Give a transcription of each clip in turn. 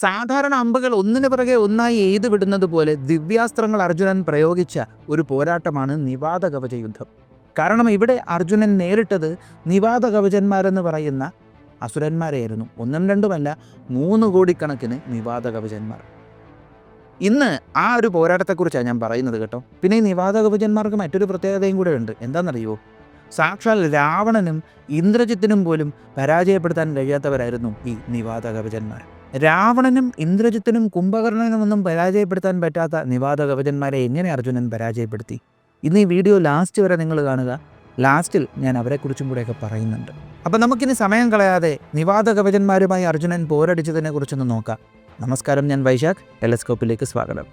സാധാരണ അമ്പുകൾ ഒന്നിനു പിറകെ ഒന്നായി എയ്തു വിടുന്നത് പോലെ ദിവ്യാസ്ത്രങ്ങൾ അർജുനൻ പ്രയോഗിച്ച ഒരു പോരാട്ടമാണ് നിവാത കവച യുദ്ധം. കാരണം ഇവിടെ അർജുനൻ നേരിട്ടത് നിവാത കവചന്മാരെന്ന് പറയുന്ന അസുരന്മാരെയായിരുന്നു. ഒന്നും രണ്ടുമല്ല, 3 കോടിക്കണക്കിന് നിവാത കവചന്മാർ. ഇന്ന് ആ ഒരു പോരാട്ടത്തെക്കുറിച്ചാണ് ഞാൻ പറയുന്നത് കേട്ടോ. പിന്നെ ഈ നിവാത കവചന്മാർക്ക് മറ്റൊരു പ്രത്യേകതയും കൂടെ ഉണ്ട്. എന്താണെന്നറിയോ? സാക്ഷാൽ രാവണനും ഇന്ദ്രജിത്തിനും പോലും പരാജയപ്പെടുത്താൻ കഴിയാത്തവരായിരുന്നു ഈ നിവാത കവചന്മാർ. രാവണനും ഇന്ദ്രജിത്തിനും കുംഭകർണനുമൊന്നും പരാജയപ്പെടുത്താൻ പറ്റാത്ത നിവാത കവചന്മാരെ എങ്ങനെ അർജുനൻ പരാജയപ്പെടുത്തി? ഇന്ന് ഈ വീഡിയോ ലാസ്റ്റ് വരെ നിങ്ങൾ കാണുക. ലാസ്റ്റിൽ ഞാൻ അവരെക്കുറിച്ചും കൂടെയൊക്കെ പറയുന്നുണ്ട്. അപ്പം നമുക്കിനി സമയം കളയാതെ നിവാത കവചന്മാരുമായി അർജുനൻ പോരടിച്ചതിനെ കുറിച്ചൊന്ന് നോക്കാം. നമസ്കാരം, ഞാൻ വൈശാഖ്. ടെലസ്കോപ്പിലേക്ക് സ്വാഗതം.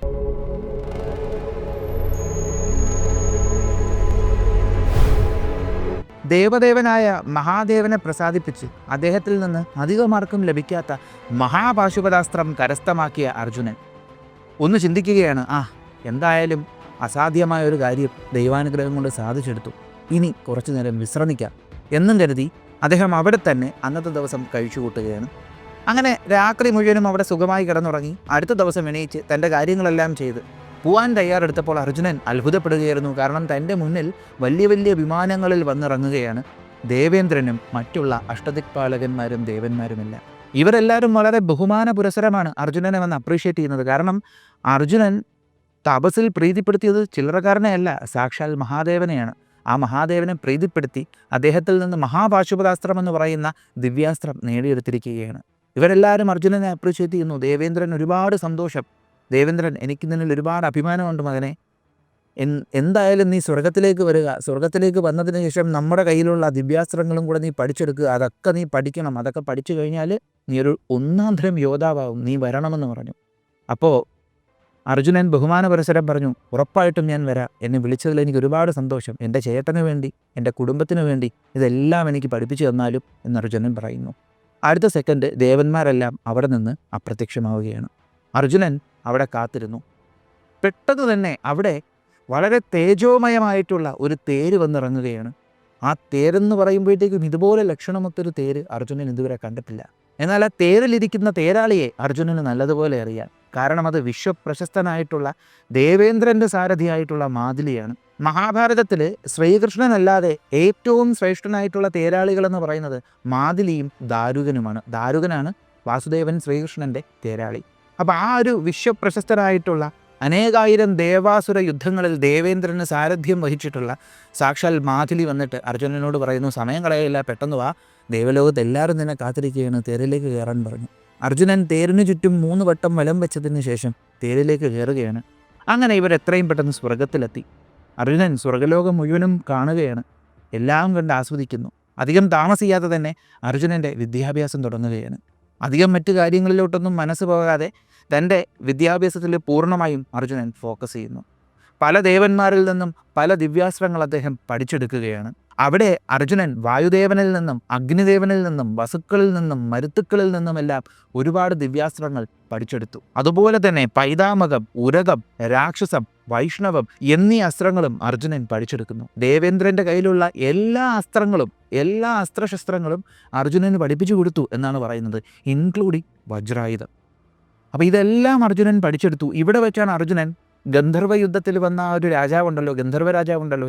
ദേവദേവനായ മഹാദേവനെ പ്രസാദിപ്പിച്ച് അദ്ദേഹത്തിൽ നിന്ന് അധികമാർക്കും ലഭിക്കാത്ത മഹാപാശുപതാസ്ത്രം കരസ്ഥമാക്കിയ അർജുനൻ ഒന്ന് ചിന്തിക്കുകയാണ്, എന്തായാലും അസാധ്യമായ ഒരു കാര്യം ദൈവാനുഗ്രഹം കൊണ്ട് സാധിച്ചെടുത്തു, ഇനി കുറച്ചു നേരം വിശ്രമിക്കാം എന്നും കരുതി അദ്ദേഹം അവിടെ തന്നെ അന്നത്തെ ദിവസം കഴിച്ചുകൂട്ടുകയാണ്. അങ്ങനെ രാത്രി മുഴുവനും അവിടെ സുഖമായി കിടന്നുറങ്ങി. അടുത്ത ദിവസം എണീച്ച് തൻ്റെ കാര്യങ്ങളെല്ലാം ചെയ്ത് പോവാൻ തയ്യാറെടുത്തപ്പോൾ അർജുനൻ അത്ഭുതപ്പെടുകയായിരുന്നു. കാരണം തൻ്റെ മുന്നിൽ വലിയ വലിയ വിമാനങ്ങളിൽ വന്നിറങ്ങുകയാണ് ദേവേന്ദ്രനും മറ്റുള്ള അഷ്ടദിക്പാലകന്മാരും ദേവന്മാരുമെല്ലാം. ഇവരെല്ലാവരും വളരെ ബഹുമാന പുരസരമാണ് അർജുനനെ വന്ന് അപ്രീഷിയേറ്റ് ചെയ്യുന്നത്. കാരണം അർജുനൻ തപസ്സിൽ പ്രീതിപ്പെടുത്തിയത് ചില്ലറക്കാരനെയല്ല, സാക്ഷാൽ മഹാദേവനെയാണ്. ആ മഹാദേവനെ പ്രീതിപ്പെടുത്തി അദ്ദേഹത്തിൽ നിന്ന് മഹാപാശുപതാസ്ത്രം എന്ന് പറയുന്ന ദിവ്യാസ്ത്രം നേടിയെടുത്തിരിക്കുകയാണ്. ഇവരെല്ലാവരും അർജുനനെ അപ്രീഷിയേറ്റ് ചെയ്യുന്നു. ദേവേന്ദ്രൻ ഒരുപാട് സന്തോഷം. ദേവേന്ദ്രൻ, എനിക്ക് നിന്നിൽ ഒരുപാട് അഭിമാനമുണ്ട് മകനെ. എന്തായാലും നീ സ്വർഗത്തിലേക്ക് വരിക. സ്വർഗത്തിലേക്ക് വന്നതിന് ശേഷം നമ്മുടെ കയ്യിലുള്ള ദിവ്യാസ്ത്രങ്ങളും കൂടെ നീ പഠിച്ചെടുക്കുക. അതൊക്കെ നീ പഠിക്കണം. അതൊക്കെ പഠിച്ചു കഴിഞ്ഞാൽ നീ ഒരു ഒന്നാന്തരം യോദ്ധാവാകും. നീ വരണമെന്ന് പറഞ്ഞു. അപ്പോൾ അർജുനൻ ബഹുമാന പുരസരം പറഞ്ഞു, ഉറപ്പായിട്ടും ഞാൻ വരാം. എന്നെ വിളിച്ചതിൽ എനിക്ക് ഒരുപാട് സന്തോഷം. എൻ്റെ ചേട്ടന് വേണ്ടി, എൻ്റെ കുടുംബത്തിന് വേണ്ടി ഇതെല്ലാം എനിക്ക് പഠിപ്പിച്ചു തന്നാലും എന്ന് അർജുനൻ പറയുന്നു. അടുത്ത സെക്കൻഡ് ദേവന്മാരെല്ലാം അവിടെ നിന്ന് അപ്രത്യക്ഷമാവുകയാണ്. അർജുനൻ അവിടെ കാത്തിരുന്നു. പെട്ടെന്ന് തന്നെ അവിടെ വളരെ തേജോമയമായിട്ടുള്ള ഒരു തേര് വന്നിറങ്ങുകയാണ്. ആ തേരെന്ന് പറയുമ്പോഴത്തേക്കും ഇതുപോലെ ലക്ഷണമൊത്തൊരു തേര് അർജുനൻ ഇതുവരെ കണ്ടിട്ടില്ല. എന്നാൽ ആ തേരിലിരിക്കുന്ന തേരാളിയെ അർജുനന് നല്ലതുപോലെ അറിയാം. കാരണം അത് വിശ്വപ്രശസ്തനായിട്ടുള്ള ദേവേന്ദ്രൻ്റെ സാരഥിയായിട്ടുള്ള മാതിലിയാണ്. മഹാഭാരതത്തിൽ ശ്രീകൃഷ്ണനല്ലാതെ ഏറ്റവും ശ്രേഷ്ഠനായിട്ടുള്ള തേരാളികളെന്ന് പറയുന്നത് മാതിലിയും ദാരുകനുമാണ്. ദാരുകനാണ് വാസുദേവൻ ശ്രീകൃഷ്ണൻ്റെ തേരാളി. അപ്പോൾ ആ ഒരു വിശ്വപ്രശസ്തരായിട്ടുള്ള അനേകായിരം ദേവാസുര യുദ്ധങ്ങളിൽ ദേവേന്ദ്രന് സാരഥ്യം വഹിച്ചിട്ടുള്ള സാക്ഷാൽ മാതിലി വന്നിട്ട് അർജുനനോട് പറയുന്നു, സമയം കളയില്ല, പെട്ടെന്ന് വാ, ദേവലോകത്ത് എല്ലാവരും നിന്നെ കാത്തിരിക്കുകയാണ്, തേരിലേക്ക് കയറാൻ പറഞ്ഞു. അർജുനൻ തേരിന് ചുറ്റും 3 വട്ടം വലം വെച്ചതിന് ശേഷം തേരിലേക്ക് കയറുകയാണ്. അങ്ങനെ ഇവർ എത്രയും പെട്ടെന്ന് സ്വർഗത്തിലെത്തി. അർജുനൻ സ്വർഗലോകം മുഴുവനും കാണുകയാണ്. എല്ലാം കണ്ട് ആസ്വദിക്കുന്നു. അധികം താമസിയാതെ തന്നെ അർജുനൻ്റെ വിദ്യാഭ്യാസം തുടങ്ങുകയാണ്. അധികം മറ്റു കാര്യങ്ങളിലോട്ടൊന്നും മനസ്സ് പോകാതെ തൻ്റെ വിദ്യാഭ്യാസത്തിൽ പൂർണ്ണമായും അർജുനൻ ഫോക്കസ് ചെയ്യുന്നു. പല ദേവന്മാരിൽ നിന്നും പല ദിവ്യാസ്ത്രങ്ങൾ അദ്ദേഹം പഠിച്ചെടുക്കുകയാണ്. അവിടെ അർജുനൻ വായുദേവനിൽ നിന്നും അഗ്നിദേവനിൽ നിന്നും വസുക്കളിൽ നിന്നും മരുത്തുക്കളിൽ നിന്നുമെല്ലാം ഒരുപാട് ദിവ്യാസ്ത്രങ്ങൾ പഠിച്ചെടുത്തു. അതുപോലെ തന്നെ പൈതാമകം, ഉരകം, രാക്ഷസം, വൈഷ്ണവം എന്നീ അസ്ത്രങ്ങളും അർജുനൻ പഠിച്ചെടുക്കുന്നു. ദേവേന്ദ്രൻ്റെ കയ്യിലുള്ള എല്ലാ അസ്ത്രങ്ങളും, എല്ലാ അസ്ത്രശസ്ത്രങ്ങളും അർജുനന് പഠിപ്പിച്ചു കൊടുത്തു എന്നാണ് പറയുന്നത്, ഇൻക്ലൂഡിങ് വജ്രായുധം. അപ്പോൾ ഇതെല്ലാം അർജുനൻ പഠിച്ചെടുത്തു. ഇവിടെ വെച്ചാണ് അർജുനൻ ഗന്ധർവ യുദ്ധത്തിൽ വന്ന ആ ഒരു രാജാവുണ്ടല്ലോ, ഗന്ധർവ രാജാവുണ്ടല്ലോ,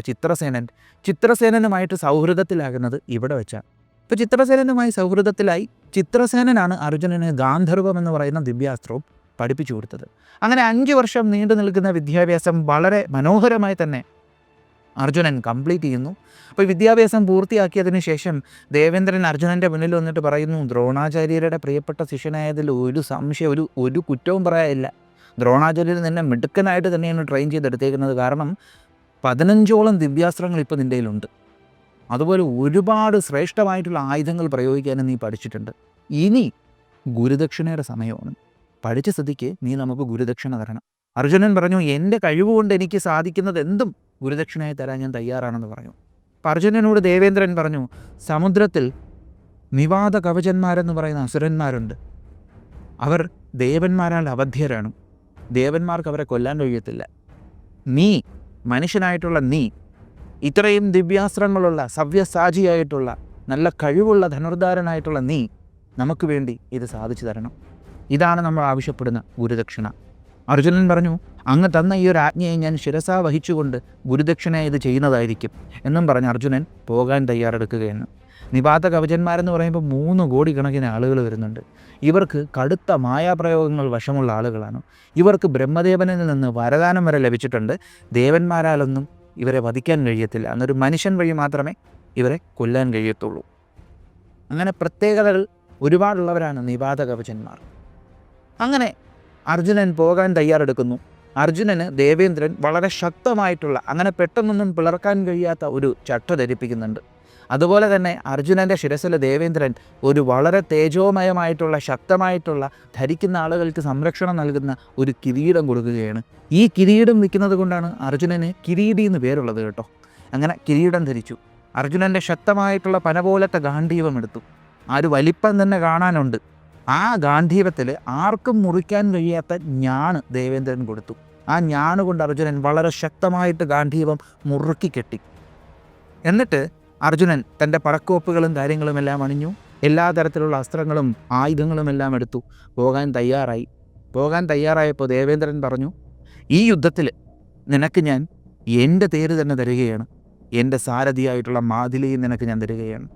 ചിത്രസേനനുമായിട്ട് സൗഹൃദത്തിലാകുന്നത് ഇവിടെ വെച്ചാണ്. ഇപ്പോൾ ചിത്രസേനനുമായി സൗഹൃദത്തിലായി. ചിത്രസേനനാണ് അർജുനന് ഗാന്ധർവം എന്ന് പറയുന്ന ദിവ്യാസ്ത്രവും പഠിപ്പിച്ചു കൊടുത്തത്. അങ്ങനെ 5 വർഷം നീണ്ടു നിൽക്കുന്ന വിദ്യാഭ്യാസം വളരെ മനോഹരമായി തന്നെ അർജുനൻ കംപ്ലീറ്റ് ചെയ്യുന്നു. അപ്പോൾ വിദ്യാഭ്യാസം പൂർത്തിയാക്കിയതിന് ശേഷം ദേവേന്ദ്രൻ അർജുനൻ്റെ മുന്നിൽ വന്നിട്ട് പറയുന്നു, ദ്രോണാചാര്യരുടെ പ്രിയപ്പെട്ട ശിഷ്യനായതിൽ ഒരു സംശയം, ഒരു കുറ്റവും പറയാനില്ല. ദ്രോണാചാര്യർ നിന്നെ മിടുക്കനായിട്ട് തന്നെയാണ് ട്രെയിൻ ചെയ്തെടുത്തേക്കുന്നത്. കാരണം 15ഓളം ദിവ്യാസ്ത്രങ്ങൾ ഇപ്പോൾ നിൻ്റെ കയ്യിലുണ്ട്. അതുപോലെ ഒരുപാട് ശ്രേഷ്ഠമായിട്ടുള്ള ആയുധങ്ങൾ പ്രയോഗിക്കാനും നീ പഠിച്ചിട്ടുണ്ട്. ഇനി ഗുരുദക്ഷിണയുടെ സമയമാണ്. പഠിച്ച സ്ഥിതിക്ക് നീ നമുക്ക് ഗുരുദക്ഷിണ തരണം. അർജുനൻ പറഞ്ഞു, എൻ്റെ കഴിവുകൊണ്ട് എനിക്ക് സാധിക്കുന്നത് എന്തും ഗുരുദക്ഷിണയായി തരാൻ ഞാൻ തയ്യാറാണെന്ന് പറഞ്ഞു. അപ്പം അർജുനനോട് ദേവേന്ദ്രൻ പറഞ്ഞു, സമുദ്രത്തിൽ നിവാത കവചന്മാരെന്ന് പറയുന്ന അസുരന്മാരുണ്ട്. അവർ ദേവന്മാരാൽ അവധ്യരാണ്. ദേവന്മാർക്ക് അവരെ കൊല്ലാൻ കഴിയത്തില്ല. നീ മനുഷ്യനായിട്ടുള്ള നീ, ഇത്രയും ദിവ്യാസ്ത്രങ്ങളുള്ള സവ്യസാചിയായിട്ടുള്ള നല്ല കഴിവുള്ള ധനുർധാരനായിട്ടുള്ള നീ നമുക്ക് വേണ്ടി ഇത് സാധിച്ചു തരണം. ഇതാണ് നമ്മൾ ആവശ്യപ്പെടുന്ന ഗുരുദക്ഷിണ. അർജുനൻ പറഞ്ഞു, അങ്ങ് തന്ന ഈ ഒരു ആജ്ഞയെ ഞാൻ ശിരസാ വഹിച്ചുകൊണ്ട് ഗുരുദക്ഷിണ ഇത് ചെയ്യുന്നതായിരിക്കും എന്നും പറഞ്ഞ് അർജുനൻ പോകാൻ തയ്യാറെടുക്കുകയാണ്. നിപാത കവചന്മാരെന്ന് പറയുമ്പോൾ 3 കോടി കണക്കിന് ആളുകൾ വരുന്നുണ്ട്. ഇവർക്ക് കടുത്ത മായാപ്രയോഗങ്ങൾ വശമുള്ള ആളുകളാണ്. ഇവർക്ക് ബ്രഹ്മദേവനിൽ നിന്ന് വരദാനം വരെ ലഭിച്ചിട്ടുണ്ട്. ദേവന്മാരാലൊന്നും ഇവരെ വധിക്കാൻ കഴിയത്തില്ല. അന്നൊരു മനുഷ്യൻ വഴി മാത്രമേ ഇവരെ കൊല്ലാൻ കഴിയത്തുള്ളൂ. അങ്ങനെ പ്രത്യേകതകൾ ഒരുപാടുള്ളവരാണ് നിപാത കവചന്മാർ. അങ്ങനെ അർജുനൻ പോകാൻ തയ്യാറെടുക്കുന്നു. അർജുനന് ദേവേന്ദ്രൻ വളരെ ശക്തമായിട്ടുള്ള, അങ്ങനെ പെട്ടെന്നൊന്നും പിളർക്കാൻ കഴിയാത്ത ഒരു ചട്ട ധരിപ്പിക്കുന്നുണ്ട്. അതുപോലെ തന്നെ അർജുനൻ്റെ ശിരസിൽ ദേവേന്ദ്രൻ ഒരു വളരെ തേജോമയമായിട്ടുള്ള, ശക്തമായിട്ടുള്ള, ധരിക്കുന്ന ആളുകൾക്ക് സംരക്ഷണം നൽകുന്ന ഒരു കിരീടം കൊടുക്കുകയാണ്. ഈ കിരീടം നിൽക്കുന്നത് കൊണ്ടാണ് അർജുനന് കിരീടി എന്ന് പേരുള്ളത് കേട്ടോ. അങ്ങനെ കിരീടം ധരിച്ചു. അർജുനൻ്റെ ശക്തമായിട്ടുള്ള പന പോലത്തെ ഗാണ്ഡീവം എടുത്തു. ആ ഒരു വലിപ്പം തന്നെ കാണാനുണ്ട്. ആ ഗാണ്ഡീവത്തിൽ ആർക്കും മുറിക്കാൻ കഴിയാത്ത ഞാണ് ദേവേന്ദ്രൻ കൊടുത്തു. ആ ഞാണ് കൊണ്ട് അർജുനൻ വളരെ ശക്തമായിട്ട് ഗാണ്ഡീവം മുറുക്കി കെട്ടി. എന്നിട്ട് അർജുനൻ തൻ്റെ പടക്കോപ്പുകളും കാര്യങ്ങളുമെല്ലാം അണിഞ്ഞു. എല്ലാ തരത്തിലുള്ള അസ്ത്രങ്ങളും ആയുധങ്ങളുമെല്ലാം എടുത്തു. പോകാൻ തയ്യാറായപ്പോൾ ദേവേന്ദ്രൻ പറഞ്ഞു, ഈ യുദ്ധത്തിൽ നിനക്ക് ഞാൻ എൻ്റെ തേര് തന്നെ തരികയാണ്. എൻ്റെ സാരഥിയായിട്ടുള്ള മാതിലിയെ നിനക്ക് ഞാൻ തരികയാണ്.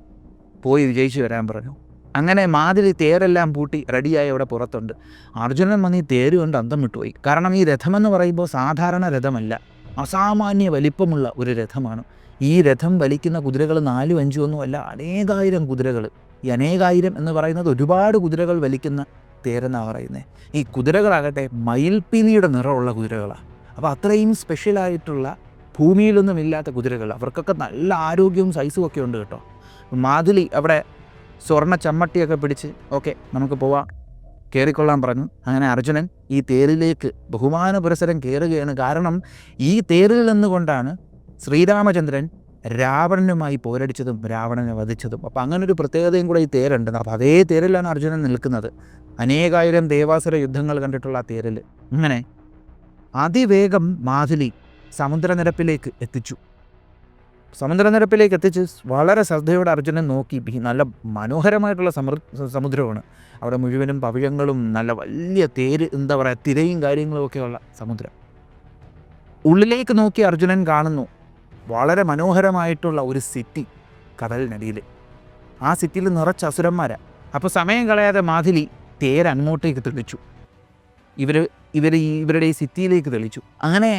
പോയി വിജയിച്ചു വരാൻ പറഞ്ഞു. അങ്ങനെ മാതിലി തേരെല്ലാം പൂട്ടി റെഡിയായി അവിടെ പുറത്തുണ്ട്. അർജുനൻ വന്ന് ഈ തേര് കൊണ്ട് അന്തം വിട്ടുപോയി. കാരണം ഈ രഥമെന്ന് പറയുമ്പോൾ സാധാരണ രഥമല്ല, അസാമാന്യ വലിപ്പമുള്ള ഒരു രഥമാണ്. ഈ രഥം വലിക്കുന്ന കുതിരകൾ 4, 5 ഒന്നുമല്ല, അനേകായിരം കുതിരകൾ. ഈ അനേകായിരം എന്ന് പറയുന്നത് ഒരുപാട് കുതിരകൾ വലിക്കുന്ന തേരെന്നാണ് പറയുന്നത്. ഈ കുതിരകളാകട്ടെ മയിൽപ്പീലിയുടെ നിറമുള്ള കുതിരകളാണ്. അപ്പോൾ അത്രയും സ്പെഷ്യലായിട്ടുള്ള, ഭൂമിയിലൊന്നും ഇല്ലാത്ത കുതിരകൾ. അവർക്കൊക്കെ നല്ല ആരോഗ്യവും സൈസും ഒക്കെ ഉണ്ട് കേട്ടോ. മാതിലി അവിടെ സ്വർണ്ണ ചമ്മട്ടിയൊക്കെ പിടിച്ച് ഓക്കെ നമുക്ക് പോവാം, കയറിക്കൊള്ളാൻ പറഞ്ഞു. അങ്ങനെ അർജുനൻ ഈ തേരിലേക്ക് ബഹുമാന പുരസരം കയറുകയാണ്. കാരണം ഈ തേരിൽ നിന്നുകൊണ്ടാണ് ശ്രീരാമചന്ദ്രൻ രാവണനുമായി പോരടിച്ചതും രാവണനെ വധിച്ചതും. അപ്പോൾ അങ്ങനൊരു പ്രത്യേകതയും കൂടെ ഈ തേരുണ്ട്. അപ്പോൾ അതേ തേരിലാണ് അർജുനൻ നിൽക്കുന്നത്. അനേകായിരം ദേവാസുര യുദ്ധങ്ങൾ കണ്ടിട്ടുള്ള ആ തേരിൽ. അങ്ങനെ അതിവേഗം മാതിലി സമുദ്രനിരപ്പിലേക്ക് എത്തിച്ചു. വളരെ ശ്രദ്ധയോടെ അർജുനൻ നോക്കി. നല്ല മനോഹരമായിട്ടുള്ള സമുദ്രമാണ്. അവിടെ മുഴുവനും പവിഴങ്ങളും നല്ല വലിയ തേര്, എന്താ പറയുക, തിരയും കാര്യങ്ങളുമൊക്കെയുള്ള സമുദ്രം. ഉള്ളിലേക്ക് നോക്കി അർജുനൻ കാണുന്നു വളരെ മനോഹരമായിട്ടുള്ള ഒരു സിറ്റി കടലിനടിയിൽ. ആ സിറ്റിയിൽ നിറച്ച് അസുരന്മാരാണ്. അപ്പോൾ സമയം കളയാതെ മാതിലി തേര് അങ്ങോട്ടേക്ക് തെളിച്ചു. ഇവരുടെ ഈ സിറ്റിയിലേക്ക് തെളിച്ചു. അങ്ങനെ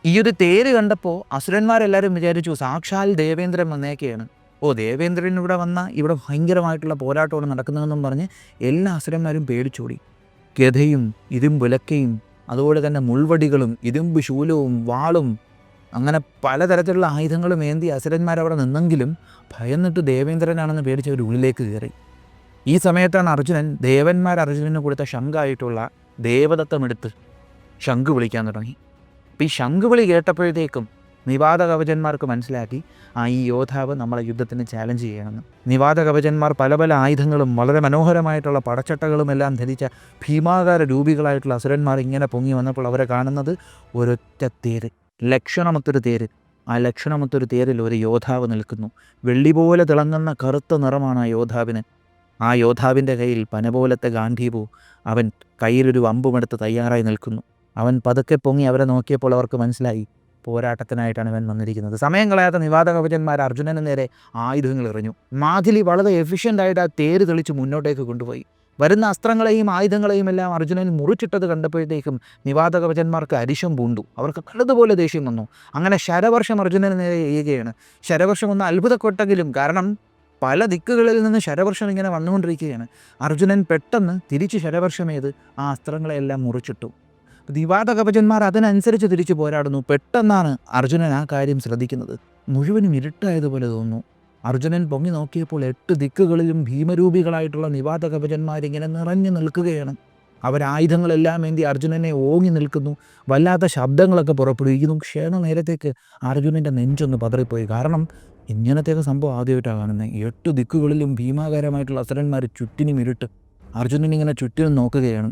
ഈ ഒരു തേര് കണ്ടപ്പോൾ അസുരന്മാരെല്ലാവരും വിചാരിച്ചു സാക്ഷാൽ ദേവേന്ദ്രൻ വന്നേക്കെയാണ്. ദേവേന്ദ്രൻ ഇവിടെ വന്നാൽ ഇവിടെ ഭയങ്കരമായിട്ടുള്ള പോരാട്ടമാണ് നടക്കുന്നതെന്നും പറഞ്ഞ് എല്ലാ അസുരന്മാരും പേടിച്ചോടി. ഗദയും ഇരുമ്പുലക്കയും അതുപോലെ തന്നെ മുൾവടികളും ഇരുമ്പ് ശൂലവും വാളും അങ്ങനെ പലതരത്തിലുള്ള ആയുധങ്ങളും ഏന്തി അസുരന്മാരവിടെ നിന്നെങ്കിലും ഭയന്നിട്ട് ദേവേന്ദ്രനാണെന്ന് പേടിച്ച് അവർ ഉള്ളിലേക്ക് കയറി. ഈ സമയത്താണ് അർജുനന് കൊടുത്ത ശംഖായിട്ടുള്ള ദേവദത്തമെടുത്ത് ശംഖ് വിളിക്കാൻ തുടങ്ങി. അപ്പോൾ ഈ ശംഖ് വിളി കേട്ടപ്പോഴത്തേക്കും നിവാത കവചന്മാർക്ക് മനസ്സിലാക്കി ഈ യോദ്ധാവ് നമ്മളെ യുദ്ധത്തിന് ചാലഞ്ച് ചെയ്യണമെന്ന്. നിവാത കവചന്മാർ പല പല ആയുധങ്ങളും വളരെ മനോഹരമായിട്ടുള്ള പടച്ചട്ടകളും എല്ലാം ധരിച്ച ഭീമാകാര രൂപികളായിട്ടുള്ള അസുരന്മാർ ഇങ്ങനെ പൊങ്ങി വന്നപ്പോൾ അവരെ കാണുന്നത് ഒരൊറ്റ തേര്, ലക്ഷണമൊത്തൊരു തേര്. ആ ലക്ഷണമൊത്തൊരു തേരിൽ ഒരു യോദ്ധാവ് നിൽക്കുന്നു. വെള്ളി പോലെ തിളങ്ങുന്ന കറുത്ത നിറമാണ് ആ യോദ്ധാവിന്. ആ യോദ്ധാവിൻ്റെ കയ്യിൽ പന പോലത്തെ ഗാന്ധീപൂ. അവൻ കയ്യിലൊരു അമ്പുമെടുത്ത് തയ്യാറായി നിൽക്കുന്നു. അവൻ പതുക്കെ പൊങ്ങി അവരെ നോക്കിയപ്പോൾ അവർക്ക് മനസ്സിലായി പോരാട്ടത്തിനായിട്ടാണ് ഇവൻ വന്നിരിക്കുന്നത്. സമയം കളയാത്ത നിവാത കവചന്മാർ അർജുനന് നേരെ ആയുധങ്ങൾ എറിഞ്ഞു. മാതിലി വളരെ എഫിഷ്യൻ്റായിട്ട് ആ തേര് തെളിച്ച് മുന്നോട്ടേക്ക് കൊണ്ടുപോയി. വരുന്ന അസ്ത്രങ്ങളെയും ആയുധങ്ങളെയും എല്ലാം അർജുനൻ മുറിച്ചിട്ടത് കണ്ടപ്പോഴത്തേക്കും നിവാത കവചന്മാർക്ക് അരിശം പൂണ്ടു. അവർക്ക് നല്ലതുപോലെ ദേഷ്യം വന്നു. അങ്ങനെ ശരവർഷം അർജുനന് നേരെ ചെയ്യുകയാണ്. ശരവർഷം ഒന്ന് അത്ഭുതപ്പെട്ടെങ്കിലും, കാരണം പല ദിക്കുകളിൽ നിന്ന് ശരവർഷം ഇങ്ങനെ വന്നുകൊണ്ടിരിക്കുകയാണ്. അർജുനൻ പെട്ടെന്ന് തിരിച്ച് ശരവർഷമേത് ആ അസ്ത്രങ്ങളെല്ലാം മുറിച്ചിട്ടു. നിവാത കവചന്മാർ അതിനനുസരിച്ച് തിരിച്ചു പോരാടുന്നു. പെട്ടെന്നാണ് അർജുനൻ ആ കാര്യം ശ്രദ്ധിക്കുന്നത്. മുഴുവനും ഇരുട്ടായതുപോലെ തോന്നുന്നു. അർജുനൻ പൊങ്ങി നോക്കിയപ്പോൾ 8 ദിക്കുകളിലും ഭീമരൂപികളായിട്ടുള്ള നിവാത കവചന്മാരിങ്ങനെ നിറഞ്ഞു നിൽക്കുകയാണ്. അവരായുധങ്ങളെല്ലാം ഏന്തി അർജുനനെ ഓങ്ങി നിൽക്കുന്നു. വല്ലാത്ത ശബ്ദങ്ങളൊക്കെ പുറപ്പെടുവിക്കുന്നു. ക്ഷണ നേരത്തേക്ക് അർജുനൻ്റെ നെഞ്ചൊന്ന് പതറിപ്പോയി. കാരണം ഇങ്ങനത്തെയൊക്കെ സംഭവം ആദ്യമായിട്ടാണ് കാണുന്നത്. 8 ദിക്കുകളിലും ഭീമാകാരമായിട്ടുള്ള അസുരന്മാർ ചുറ്റിനും ഇരുട്ട്. അർജുനൻ ഇങ്ങനെ ചുറ്റിനും നോക്കുകയാണ്.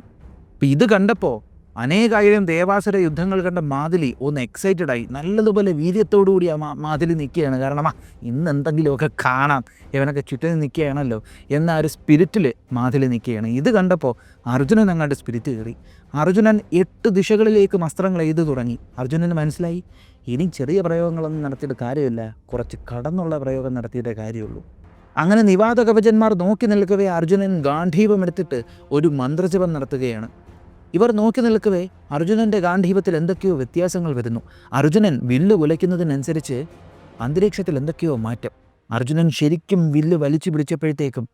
അപ്പം ഇത് കണ്ടപ്പോൾ അനേകായിരം ദേവാസുര യുദ്ധങ്ങൾ കണ്ട മാതിലി ഒന്ന് എക്സൈറ്റഡായി നല്ലതുപോലെ വീര്യത്തോടുകൂടി ആ മാതിലി നിൽക്കുകയാണ്. കാരണം ഇന്ന് എന്തെങ്കിലുമൊക്കെ കാണാം, ഇവനൊക്കെ ചുറ്റും നിൽക്കുകയാണല്ലോ എന്ന ഒരു സ്പിരിറ്റിൽ മാതിലി നിൽക്കുകയാണ്. ഇത് കണ്ടപ്പോൾ അർജുനൻ അങ്ങോട്ട് സ്പിരിറ്റ് കയറി. അർജുനൻ 8 ദിശകളിലേക്കും അസ്ത്രങ്ങൾ എയ്തു തുടങ്ങി. അർജുനന് മനസ്സിലായി ഇനി ചെറിയ പ്രയോഗങ്ങളൊന്നും നടത്തിയിട്ട് കാര്യമില്ല, കുറച്ച് കടന്നുള്ള പ്രയോഗം നടത്തിയിട്ടേ കാര്യമുള്ളൂ. അങ്ങനെ നിവാത കവചന്മാർ നോക്കി നിൽക്കവേ അർജുനൻ ഗാന്ധീപം എടുത്തിട്ട് ഒരു മന്ത്രജപം നടത്തുകയാണ്. ഇവർ നോക്കി നിൽക്കവേ അർജുനൻ്റെ ഗാന്ധീപത്തിൽ എന്തൊക്കെയോ വ്യത്യാസങ്ങൾ വരുന്നു. അർജുനൻ വില്ല് ഉലയ്ക്കുന്നതിനനുസരിച്ച് അന്തരീക്ഷത്തിൽ എന്തൊക്കെയോ മാറ്റം. അർജുനൻ ശരിക്കും വില്ല് വലിച്ചു പിടിച്ചപ്പോഴത്തേക്കും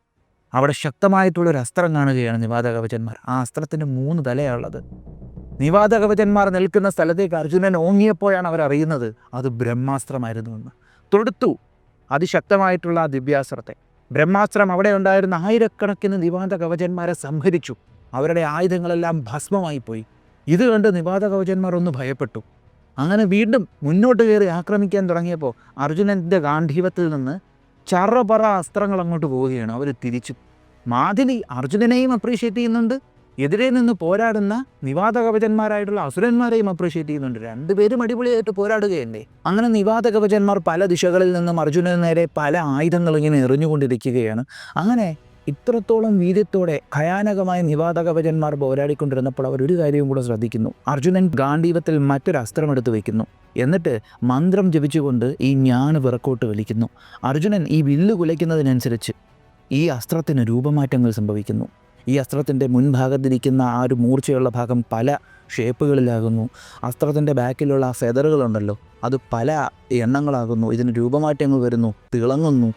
അവിടെ ശക്തമായിട്ടുള്ളൊരു അസ്ത്രം കാണുകയാണ് നിവാത കവചന്മാർ. ആ അസ്ത്രത്തിന് 3 തലയാണുള്ളത്. നിവാത കവചന്മാർ നിൽക്കുന്ന സ്ഥലത്തേക്ക് അർജുനൻ ഓങ്ങിയപ്പോഴാണ് അവർ അറിയുന്നത് അത് ബ്രഹ്മാസ്ത്രമായിരുന്നുവെന്ന്. തൊടുത്തു അതിശക്തമായിട്ടുള്ള ആ ദിവ്യാസ്ത്രത്തെ. ബ്രഹ്മാസ്ത്രം അവിടെ ഉണ്ടായിരുന്ന ആയിരക്കണക്കിന് നിവാത കവചന്മാരെ സംഹരിച്ചു. അവരുടെ ആയുധങ്ങളെല്ലാം ഭസ്മമായി പോയി. ഇത് കണ്ട് നിവാത കവചന്മാർ ഒന്ന് ഭയപ്പെട്ടു. അങ്ങനെ വീണ്ടും മുന്നോട്ട് കയറി ആക്രമിക്കാൻ തുടങ്ങിയപ്പോൾ അർജുനൻ്റെ ഗാന്ധീവത്തിൽ നിന്ന് ചറപറ അസ്ത്രങ്ങൾ അങ്ങോട്ട് പോവുകയാണ്. അവർ തിരിച്ചു. മാതിലി അർജുനനെയും അപ്രീഷിയേറ്റ് ചെയ്യുന്നുണ്ട്, എതിരെ നിന്ന് പോരാടുന്ന നിവാത കവചന്മാരായിട്ടുള്ള അസുരന്മാരെയും അപ്രീഷിയേറ്റ് ചെയ്യുന്നുണ്ട്. രണ്ടുപേരും അടിപൊളിയായിട്ട് പോരാടുകയല്ലേ. അങ്ങനെ നിവാത കവചന്മാർ പല ദിശകളിൽ നിന്നും അർജുനന് നേരെ പല ആയുധങ്ങൾ ഇങ്ങനെ എറിഞ്ഞുകൊണ്ടിരിക്കുകയാണ്. അങ്ങനെ ഇത്രത്തോളം വീര്യത്തോടെ ഭയാനകമായ നിവാത കവചന്മാർ പോരാടിക്കൊണ്ടിരുന്നപ്പോൾ അവർ ഒരു കാര്യവും കൂടെ ശ്രദ്ധിക്കുന്നു. അർജുനൻ ഗാന്ധീവത്തിൽ മറ്റൊരു അസ്ത്രം എടുത്തു വയ്ക്കുന്നു. എന്നിട്ട് മന്ത്രം ജപിച്ചുകൊണ്ട് ഈ ഞാണ് പിറക്കോട്ട് വലിക്കുന്നു. അർജുനൻ ഈ വില്ല് കുലയ്ക്കുന്നതിനനുസരിച്ച് ഈ അസ്ത്രത്തിന് രൂപമാറ്റങ്ങൾ സംഭവിക്കുന്നു. ഈ അസ്ത്രത്തിൻ്റെ മുൻഭാഗത്തിരിക്കുന്ന ആ ഒരു മൂർച്ചയുള്ള ഭാഗം പല ഷേപ്പുകളിലാകുന്നു. അസ്ത്രത്തിൻ്റെ ബാക്കിലുള്ള ആ ഫെദറുകളുണ്ടല്ലോ അത് പല എണ്ണങ്ങളാകുന്നു. ഇതിന് രൂപമാറ്റങ്ങൾ വരുന്നു, തിളങ്ങുന്നു.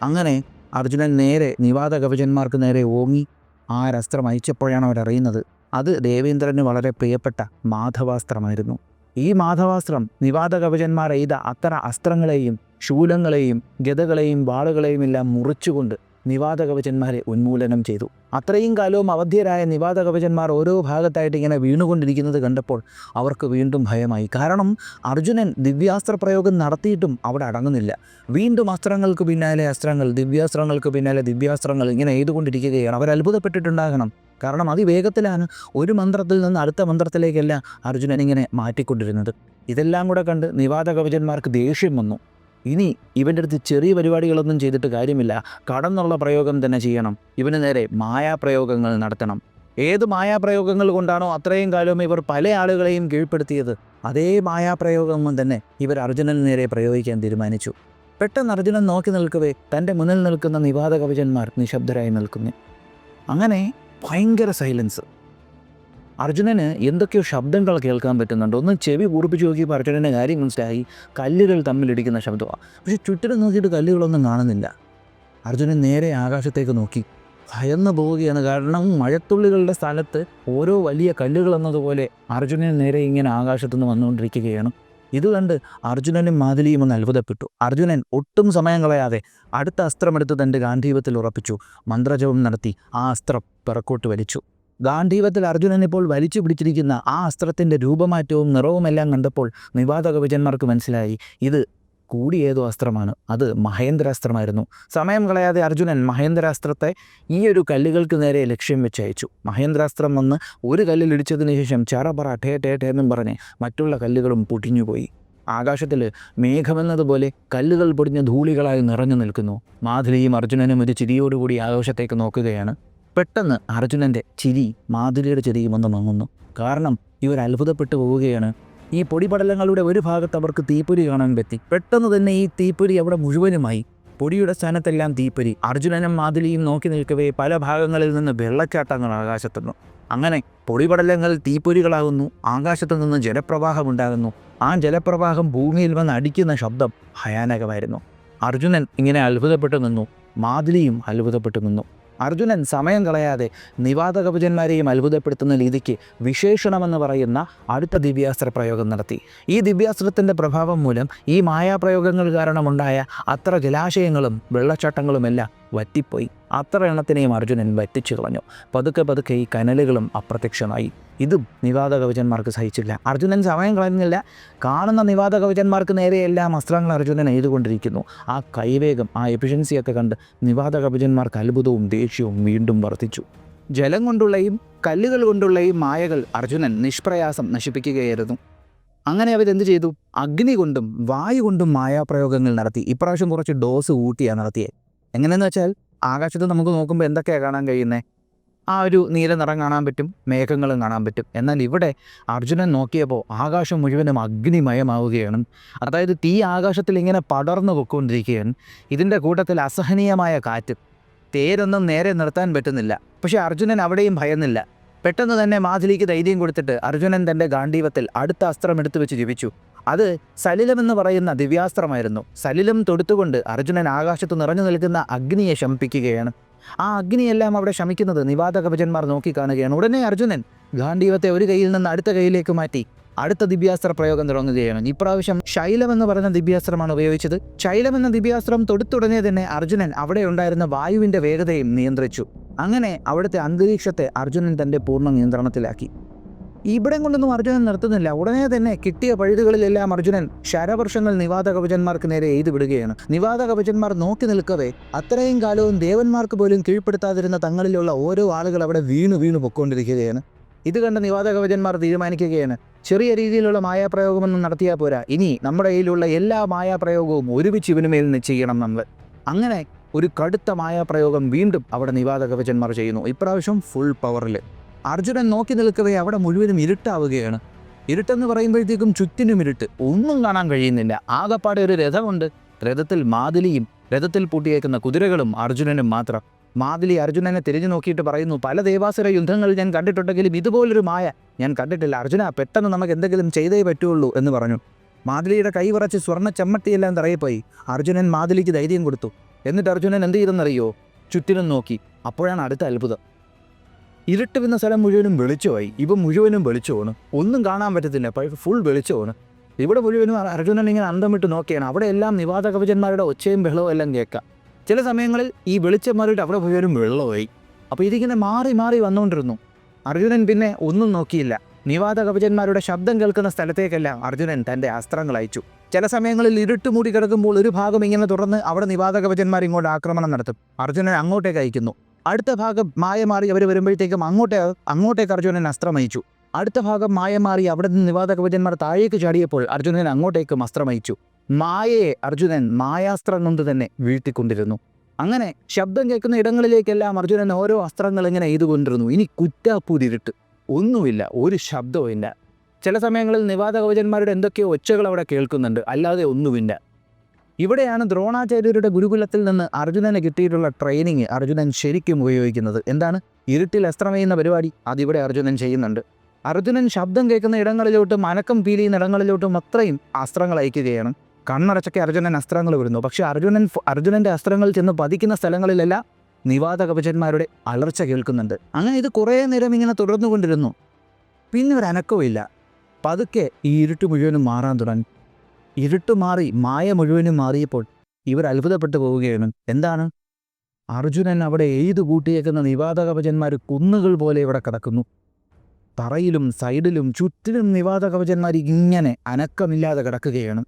അങ്ങനെ അർജുനൻ നേരെ നിവാത കവചന്മാർക്ക് നേരെ ഓങ്ങി ആ അസ്ത്രം അയച്ചപ്പോഴാണ് അവരറിയുന്നത് അത് ദേവേന്ദ്രന് വളരെ പ്രിയപ്പെട്ട മാധവാസ്ത്രമായിരുന്നു. ഈ മാധവാസ്ത്രം നിവാത കവചന്മാർ എയ്ത അത്ര അസ്ത്രങ്ങളെയും ശൂലങ്ങളെയും ഗദകളെയും വാളുകളെയും എല്ലാം മുറിച്ചുകൊണ്ട് നിവാത കവചന്മാരെ ഉന്മൂലനം ചെയ്തു. അത്രയും കാലവും അവധ്യരായ നിവാത കവചന്മാർ ഓരോ ഭാഗത്തായിട്ട് ഇങ്ങനെ വീണുകൊണ്ടിരിക്കുന്നത് കണ്ടപ്പോൾ അവർക്ക് വീണ്ടും ഭയമായി. കാരണം അർജുനൻ ദിവ്യാസ്ത്ര പ്രയോഗം നടത്തിയിട്ടും അവിടെ അടങ്ങുന്നില്ല. വീണ്ടും അസ്ത്രങ്ങൾക്ക് പിന്നാലെ അസ്ത്രങ്ങൾ, ദിവ്യാസ്ത്രങ്ങൾക്ക് പിന്നാലെ ദിവ്യാസ്ത്രങ്ങൾ ഇങ്ങനെ എയ്തുകൊണ്ടിരിക്കുകയാണ്. അവർ അത്ഭുതപ്പെട്ടിട്ടുണ്ടാകണം. കാരണം അതിവേഗത്തിലാണ് ഒരു മന്ത്രത്തിൽ നിന്ന് അടുത്ത മന്ത്രത്തിലേക്കല്ല അർജുനൻ ഇങ്ങനെ മാറ്റിക്കൊണ്ടിരുന്നത്. ഇതെല്ലാം കൂടെ കണ്ട് നിവാത കവചന്മാർക്ക് ദേഷ്യം വന്നു. ഇനി ഇവൻ്റെ അടുത്ത് ചെറിയ പരിപാടികളൊന്നും ചെയ്തിട്ട് കാര്യമില്ല, കടന്നുള്ള പ്രയോഗം തന്നെ ചെയ്യണം. ഇവന് നേരെ മായാപ്രയോഗങ്ങൾ നടത്തണം. ഏത് മായാപ്രയോഗങ്ങൾ കൊണ്ടാണോ അത്രയും കാലം ഇവർ പല ആളുകളെയും കീഴ്പ്പെടുത്തിയത്, അതേ മായാപ്രയോഗം തന്നെ ഇവർ അർജുനന് നേരെ പ്രയോഗിക്കാൻ തീരുമാനിച്ചു. പെട്ടെന്ന് അർജുനൻ നോക്കി നിൽക്കവേ തൻ്റെ മുന്നിൽ നിൽക്കുന്ന നിവാത കവചന്മാർ നിശബ്ദരായി നിൽക്കുന്നു. അങ്ങനെ ഭയങ്കര സൈലൻസ്. അർജുനന് എന്തൊക്കെയോ ശബ്ദങ്ങൾ കേൾക്കാൻ പറ്റുന്നുണ്ട്. ഒന്ന് ചെവി കൂർപ്പിച്ച് നോക്കിയപ്പോൾ അർജുനൻ്റെ കാര്യം മനസ്സിലായി, കല്ലുകൾ തമ്മിലിടിക്കുന്ന ശബ്ദമാണ്. പക്ഷെ ചുറ്റിനും നോക്കിയിട്ട് കല്ലുകളൊന്നും കാണുന്നില്ല. അർജുനൻ നേരെ ആകാശത്തേക്ക് നോക്കി ഭയന്ന് പോവുകയാണ്. കാരണം മഴത്തുള്ളികളുടെ സ്ഥലത്ത് ഓരോ വലിയ കല്ലുകൾ എന്നതുപോലെ അർജുനന് നേരെ ഇങ്ങനെ ആകാശത്തുനിന്ന് വന്നുകൊണ്ടിരിക്കുകയാണ്. ഇത് കണ്ട് അർജുനനും മാതിലിയും ഒന്ന് അത്ഭുതപ്പെട്ടു. അർജുനൻ ഒട്ടും സമയം കളയാതെ അടുത്ത അസ്ത്രമെടുത്ത് തൻ്റെ ഗാന്ധീവത്തിൽ ഉറപ്പിച്ചു. മന്ത്രജപം നടത്തി ആ അസ്ത്രം പിറക്കോട്ട് വലിച്ചു. ഗാന്ധീവത്തിൽ അർജുനൻ ഇപ്പോൾ വലിച്ചു പിടിച്ചിരിക്കുന്ന ആ അസ്ത്രത്തിൻ്റെ രൂപമാറ്റവും നിറവുമെല്ലാം കണ്ടപ്പോൾ നിവാത കവചന്മാർക്ക് മനസ്സിലായി ഇത് കൂടിയേതോ അസ്ത്രമാണ്. അത് മഹേന്ദ്രാസ്ത്രമായിരുന്നു. സമയം കളയാതെ അർജുനൻ മഹേന്ദ്രാസ്ത്രത്തെ ഈ ഒരു കല്ലുകൾക്ക് നേരെ ലക്ഷ്യം വെച്ച് അയച്ചു. മഹേന്ദ്രാസ്ത്രം വന്ന് ഒരു കല്ലിൽ ഇടിച്ചതിന് ശേഷം ചറപറ ടേ ടേ ടേ എന്നും പറഞ്ഞ് മറ്റുള്ള കല്ലുകളും പൊട്ടിഞ്ഞുപോയി. ആകാശത്തിൽ മേഘമെന്നതുപോലെ കല്ലുകൾ പൊടിഞ്ഞ ധൂളികളായി നിറഞ്ഞു നിൽക്കുന്നു. മാധുരിയും അർജുനനും ഒരു ചിരിയോടുകൂടി ആകാശത്തേക്ക് നോക്കുകയാണ്. പെട്ടെന്ന് അർജുനൻ്റെ ചിരി മാധുരിയുടെ ചിരിയും ഒന്ന് മങ്ങുന്നു. കാരണം ഇവർ അത്ഭുതപ്പെട്ടു പോവുകയാണ്. ഈ പൊടിപടലങ്ങളുടെ ഒരു ഭാഗത്ത് അവർക്ക് തീപ്പൊരി കാണാൻ പറ്റി. പെട്ടെന്ന് തന്നെ ഈ തീപ്പൊരി അവിടെ മുഴുവനുമായി. പൊടിയുടെ സ്ഥാനത്തെല്ലാം തീപ്പൊരി. അർജുനനും മാധുരിയും നോക്കി നിൽക്കവേ പല ഭാഗങ്ങളിൽ നിന്ന് വെള്ളച്ചാട്ടങ്ങൾ ആകാശത്തുന്നു. അങ്ങനെ പൊടിപടലങ്ങൾ തീപ്പൊരികളാകുന്നു. ആകാശത്തു നിന്ന് ജലപ്രവാഹമുണ്ടാകുന്നു. ആ ജലപ്രവാഹം ഭൂമിയിൽ വന്ന് അടിക്കുന്ന ശബ്ദം ഭയാനകമായിരുന്നു. അർജുനൻ ഇങ്ങനെ അത്ഭുതപ്പെട്ടു നിന്നു. മാധുരിയും അത്ഭുതപ്പെട്ടു നിന്നു. അർജുനൻ സമയം കളയാതെ നിവാത കവചന്മാരെയും അത്ഭുതപ്പെടുത്തുന്ന രീതിക്ക് വിശേഷണമെന്ന് പറയുന്ന അടുത്ത ദിവ്യാസ്ത്ര പ്രയോഗം നടത്തി. ഈ ദിവ്യാസ്ത്രത്തിൻ്റെ പ്രഭാവം മൂലം ഈ മായാപ്രയോഗങ്ങൾ കാരണമുണ്ടായ അത്ര ജലാശയങ്ങളും വെള്ളച്ചാട്ടങ്ങളുമെല്ലാം വറ്റിപ്പോയി. അത്ര എണ്ണത്തിനെയും അർജുനൻ വറ്റിച്ചു കളഞ്ഞു. പതുക്കെ പതുക്കെ ഈ കനലുകളും അപ്രത്യക്ഷമായി. ഇതും നിവാത കവചന്മാർക്ക് സഹിച്ചില്ല. അർജുനൻ സമയം കളഞ്ഞില്ല. കാണുന്ന നിവാത കവചന്മാർക്ക് നേരെയെല്ലാം അസ്ത്രങ്ങൾ അർജുനൻ എയ്തുകൊണ്ടിരിക്കുന്നു. ആ കൈവേഗം, ആ എഫിഷ്യൻസിയൊക്കെ കണ്ട് നിവാത കവചന്മാർക്ക് അത്ഭുതവും ദേഷ്യവും വീണ്ടും വർദ്ധിച്ചു. ജലം കൊണ്ടുള്ളയും കല്ലുകൾ കൊണ്ടുള്ളയും മായകൾ അർജുനൻ നിഷ്പ്രയാസം നശിപ്പിക്കുകയായിരുന്നു. അങ്ങനെ അവരെന്ത് ചെയ്തു? അഗ്നി കൊണ്ടും വായു കൊണ്ടും മായാപ്രയോഗങ്ങൾ നടത്തി. ഇപ്രാവശ്യം കുറച്ച് ഡോസ് കൂട്ടിയാണ് നടത്തിയത്. എങ്ങനെയെന്ന് വെച്ചാൽ ആകാശത്ത് നമുക്ക് നോക്കുമ്പോൾ എന്തൊക്കെയാണ് കാണാൻ കഴിയുന്നത്? ആ ഒരു നീല നിറം കാണാൻ പറ്റും, മേഘങ്ങളും കാണാൻ പറ്റും. എന്നാൽ ഇവിടെ അർജുനൻ നോക്കിയപ്പോൾ ആകാശം മുഴുവനും അഗ്നിമയമാവുകയാണ്. അതായത് തീ ആകാശത്തിൽ ഇങ്ങനെ പടർന്നു പൊയ്ക്കൊണ്ടിരിക്കുകയാണ്. ഇതിൻ്റെ കൂട്ടത്തിൽ അസഹനീയമായ കാറ്റ്. തേരൊന്നും നേരെ നിർത്താൻ പറ്റുന്നില്ല. പക്ഷേ അർജുനൻ അവിടെയും ഭയന്നില്ല. പെട്ടെന്ന് തന്നെ മാതിലിക്ക് ധൈര്യം കൊടുത്തിട്ട് അർജുനൻ തൻ്റെ ഗാണ്ഡീവത്തിൽ അടുത്ത അസ്ത്രം എടുത്തു വെച്ച് ജപിച്ചു. അത് സലിലമെന്ന് പറയുന്ന ദിവ്യാസ്ത്രമായിരുന്നു. സലിലം തൊടുത്തുകൊണ്ട് അർജുനൻ ആകാശത്ത് നിറഞ്ഞു നിൽക്കുന്ന അഗ്നിയെ ശമിപ്പിക്കുകയാണ്. ആ അഗ്നിയെല്ലാം അവിടെ ശമിക്കുന്നത് നിവാത കവചന്മാർ നോക്കിക്കാണുകയാണ്. ഉടനെ അർജുനൻ ഗാണ്ഡീവത്തെ ഒരു കൈയിൽ നിന്ന് അടുത്ത കൈയിലേക്ക് മാറ്റി അടുത്ത ദിവ്യാസ്ത്ര പ്രയോഗം തുടങ്ങുകയാണ്. ഇപ്രാവശ്യം ശൈലം എന്ന് പറയുന്ന ദിവ്യാസ്ത്രമാണ് ഉപയോഗിച്ചത്. ശൈലം എന്ന ദിവ്യാസ്ത്രം തൊടുത്തുടനെ തന്നെ അർജുനൻ അവിടെ ഉണ്ടായിരുന്ന വായുവിൻ്റെ വേഗതയും നിയന്ത്രിച്ചു. അങ്ങനെ അവിടുത്തെ അന്തരീക്ഷത്തെ അർജുനൻ തൻ്റെ പൂർണ്ണ നിയന്ത്രണത്തിലാക്കി. ഇവിടെ കൊണ്ടൊന്നും അർജുനൻ നിർത്തുന്നില്ല. ഉടനെ തന്നെ കിട്ടിയ പഴുതുകളിലെല്ലാം അർജുനൻ ശരവർഷങ്ങൾ നിവാത കവചന്മാർക്ക് നേരെ എയ്തു വിടുകയാണ്. നിവാത കവചന്മാർ നോക്കി നിൽക്കവേ അത്രയും കാലവും ദേവന്മാർക്ക് പോലും കീഴ്പ്പെടുത്താതിരുന്ന തങ്ങളിലുള്ള ഓരോ ആളുകൾ അവിടെ വീണു പൊയ്ക്കൊണ്ടിരിക്കുകയാണ്. ഇത് കണ്ട നിവാത കവചന്മാർ തീരുമാനിക്കുകയാണ്, ചെറിയ രീതിയിലുള്ള മായാപ്രയോഗമൊന്നും നടത്തിയാൽ പോരാ, ഇനി നമ്മുടെ കയ്യിലുള്ള എല്ലാ മായാപ്രയോഗവും ഒരുമിച്ച് ഇവന് മേൽ ചെയ്യണം നമ്മൾ. അങ്ങനെ ഒരു കടുത്ത മായാപ്രയോഗം വീണ്ടും അവിടെ നിവാത കവചന്മാർ ചെയ്യുന്നു. ഇപ്രാവശ്യം ഫുൾ പവറിൽ. അർജുനൻ നോക്കി നിൽക്കവേ അവിടെ മുഴുവനും ഇരുട്ടാവുകയാണ്. ഇരുട്ടെന്ന് പറയുമ്പോഴത്തേക്കും ചുറ്റിനും ഇരുട്ട്, ഒന്നും കാണാൻ കഴിയുന്നില്ല. ആകപ്പാടെ ഒരു രഥമുണ്ട്. രഥത്തിൽ മാതിലിയും രഥത്തിൽ പൂട്ടിയേക്കുന്ന കുതിരകളും അർജുനനും മാത്രം. മാതിലി അർജുനനെ തിരിഞ്ഞു നോക്കിയിട്ട് പറയുന്നു, പല ദേവാസുര യുദ്ധങ്ങളിൽ ഞാൻ കണ്ടിട്ടുണ്ടെങ്കിലും ഇതുപോലൊരു മായ ഞാൻ കണ്ടിട്ടില്ല. അർജുന, പെട്ടെന്ന് നമുക്ക് എന്തെങ്കിലും ചെയ്തേ പറ്റുള്ളൂ എന്ന് പറഞ്ഞു. മാതിലിയുടെ കൈ വിറച്ച് സ്വർണ്ണ ചമ്മട്ടിയെല്ലാം തറയിപ്പോയി. അർജുനൻ മാതിലിക്ക് ധൈര്യം കൊടുത്തു. എന്നിട്ട് അർജുനൻ എന്ത് ചെയ്തെന്നറിയോ? ചുറ്റിനും നോക്കി. അപ്പോഴാണ് അടുത്ത അത്ഭുതം. ഇരുട്ട് വന്ന സ്ഥലം മുഴുവനും വെളിച്ചമായി. ഇവ മുഴുവനും വെളിച്ചമാണ്, ഒന്നും കാണാൻ പറ്റത്തില്ല, ഫുൾ വെളിച്ചമാണ്. ഇവിടെ മുഴുവനും അർജുനൻ ഇങ്ങനെ അന്തം വിട്ട് നോക്കിയാണ്. അവിടെ എല്ലാം നിവാത കവചന്മാരുടെ ഒച്ചയും ബഹളവും എല്ലാം കേൾക്കാം. ചില സമയങ്ങളിൽ ഈ വെളിച്ചം മാറിയിട്ട് അവിടെ മുഴുവനും വെള്ളമായി. അപ്പോൾ ഇതിങ്ങനെ മാറി വന്നുകൊണ്ടിരുന്നു. അർജുനൻ പിന്നെ ഒന്നും നോക്കിയില്ല. നിവാത കവചന്മാരുടെ ശബ്ദം കേൾക്കുന്ന സ്ഥലത്തേക്കെല്ലാം അർജുനൻ തൻ്റെ അസ്ത്രങ്ങൾ അയച്ചു. ചില സമയങ്ങളിൽ ഇരുട്ട് മൂടി കിടക്കുമ്പോൾ ഒരു ഭാഗം ഇങ്ങനെ തുറന്ന് അവിടെ നിവാത കവചന്മാർ ഇങ്ങോട്ട് ആക്രമണം നടത്തും. അർജുനൻ അങ്ങോട്ടേക്ക് അയക്കുന്നു. അടുത്ത ഭാഗം മായ മാറി അവർ വരുമ്പോഴത്തേക്കും അങ്ങോട്ടേക്ക് അർജുനൻ അസ്ത്രം അയച്ചു. അടുത്ത ഭാഗം മായ മാറി അവിടെ നിന്ന് നിവാത കവചന്മാർ താഴേക്ക് ചാടിയപ്പോൾ അർജുനൻ അങ്ങോട്ടേക്കും അസ്ത്രം അയച്ചു. മായയെ അർജുനൻ മായാസ്ത്രം കൊണ്ട് തന്നെ വീഴ്ത്തിക്കൊണ്ടിരുന്നു. അങ്ങനെ ശബ്ദം കേൾക്കുന്ന ഇടങ്ങളിലേക്കെല്ലാം അർജുനൻ ഓരോ അസ്ത്രങ്ങൾ ഇങ്ങനെ എയ്തുകൊണ്ടിരുന്നു. ഇനി കുറ്റാപ്പൂരിരുട്ട്, ഒന്നുമില്ല, ഒരു ശബ്ദവും ഇല്ല. ചില സമയങ്ങളിൽ നിവാത കവചന്മാരുടെ എന്തൊക്കെയോ ഒച്ചകൾ അവിടെ കേൾക്കുന്നുണ്ട്, അല്ലാതെ ഒന്നുമില്ല. ഇവിടെയാണ് ദ്രോണാചാര്യരുടെ ഗുരുകുലത്തിൽ നിന്ന് അർജുനന് കിട്ടിയിട്ടുള്ള ട്രെയിനിങ് അർജുനൻ ശരിക്കും ഉപയോഗിക്കുന്നത്. എന്താണ്? ഇരുട്ടിൽ അസ്ത്രമെയ്യുന്ന പരിപാടി അതിവിടെ അർജുനൻ ചെയ്യുന്നുണ്ട്. അർജുനൻ ശബ്ദം കേൾക്കുന്ന ഇടങ്ങളിലോട്ടും അനക്കം ഫീൽ ചെയ്യുന്ന ഇടങ്ങളിലോട്ടും അത്രയും അസ്ത്രങ്ങൾ അയക്കുകയാണ്. കണ്ണടച്ചൊക്കെ അർജുനൻ അസ്ത്രങ്ങൾ വരുന്നു. പക്ഷേ അർജുനൻ്റെ അസ്ത്രങ്ങൾ ചെന്ന് പതിക്കുന്ന സ്ഥലങ്ങളിലെല്ലാം നിവാത കവചന്മാരുടെ അലർച്ച കേൾക്കുന്നുണ്ട്. അങ്ങനെ ഇത് കുറേ നേരം ഇങ്ങനെ തുടർന്നുകൊണ്ടിരുന്നു. പിന്നെ ഒരു അനക്കവും ഇല്ല. പതുക്കെ ഈ ഇരുട്ട് മുഴുവനും മാറാൻ തുടങ്ങി. ഇരുട്ട് മാറി മായ മുഴുവനും മാറിയപ്പോൾ ഇവർ അത്ഭുതപ്പെട്ടു പോവുകയാണ്. എന്താണ്? അർജുനൻ അവിടെ എയ്തു കൂട്ടിയേക്കുന്ന നിവാത കവചന്മാർ കുന്നുകൾ പോലെ ഇവിടെ കിടക്കുന്നു. തറയിലും സൈഡിലും ചുറ്റിലും നിവാത കവചന്മാർ ഇങ്ങനെ അനക്കമില്ലാതെ കിടക്കുകയാണ്.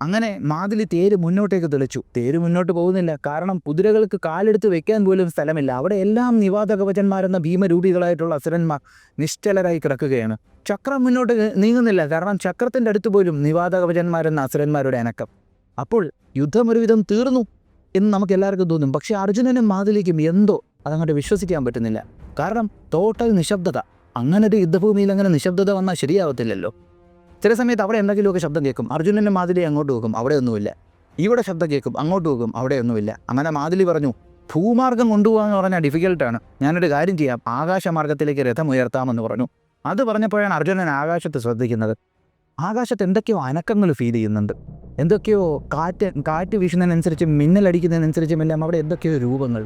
അങ്ങനെ മാതിലി തേര് മുന്നോട്ടേക്ക് തെളിച്ചു. തേര് മുന്നോട്ട് പോകുന്നില്ല, കാരണം കുതിരകൾക്ക് കാലെടുത്ത് വെക്കാൻ പോലും സ്ഥലമില്ല. അവിടെ എല്ലാം നിവാത കവചന്മാരെന്ന ഭീമരൂപികളായിട്ടുള്ള അസുരന്മാർ നിശ്ചലരായി കിടക്കുകയാണ്. ചക്രം മുന്നോട്ട് നീങ്ങുന്നില്ല, കാരണം ചക്രത്തിൻ്റെ അടുത്ത് പോലും നിവാത കവചന്മാരെന്ന അസുരന്മാരുടെ അനക്കം. അപ്പോൾ യുദ്ധം ഒരുവിധം തീർന്നു എന്ന് നമുക്ക് എല്ലാവർക്കും തോന്നും. പക്ഷേ അർജുനനും മാതിലിക്കും എന്തോ അതങ്ങോട്ട് വിശ്വസിക്കാൻ പറ്റുന്നില്ല. കാരണം ടോട്ടൽ നിശബ്ദത. അങ്ങനൊരു യുദ്ധഭൂമിയിൽ അങ്ങനെ നിശബ്ദത വന്നാൽ ശരിയാവത്തില്ലല്ലോ. ചില സമയത്ത് അവിടെ എന്തെങ്കിലുമൊക്കെ ശബ്ദം കേൾക്കും. അർജുനൻ്റെ മാതിലി അങ്ങോട്ട് പോകും, അവിടെ ഒന്നുമില്ല. ഇവിടെ ശബ്ദം കേൾക്കും, അങ്ങോട്ട് പോകും, അവിടെ ഒന്നുമില്ല. അങ്ങനെ മാതിലി പറഞ്ഞു, ഭൂമാർഗം കൊണ്ടുപോകാമെന്ന് പറഞ്ഞാൽ ഡിഫിക്കൽട്ടാണ്, ഞാനൊരു കാര്യം ചെയ്യാം, ആകാശമാർഗത്തിലേക്ക് രഥം ഉയർത്താമെന്ന് പറഞ്ഞു. അത് പറഞ്ഞപ്പോഴാണ് അർജുനൻ ആകാശത്ത് ശ്രദ്ധിക്കുന്നത്. ആകാശത്ത് എന്തൊക്കെയോ അനക്കങ്ങൾ ഫീൽ ചെയ്യുന്നുണ്ട്. എന്തൊക്കെയോ കാറ്റ് വീശുന്നതിനനുസരിച്ചും മിന്നലടിക്കുന്നതിനനുസരിച്ചും എല്ലാം അവിടെ എന്തൊക്കെയോ രൂപങ്ങൾ.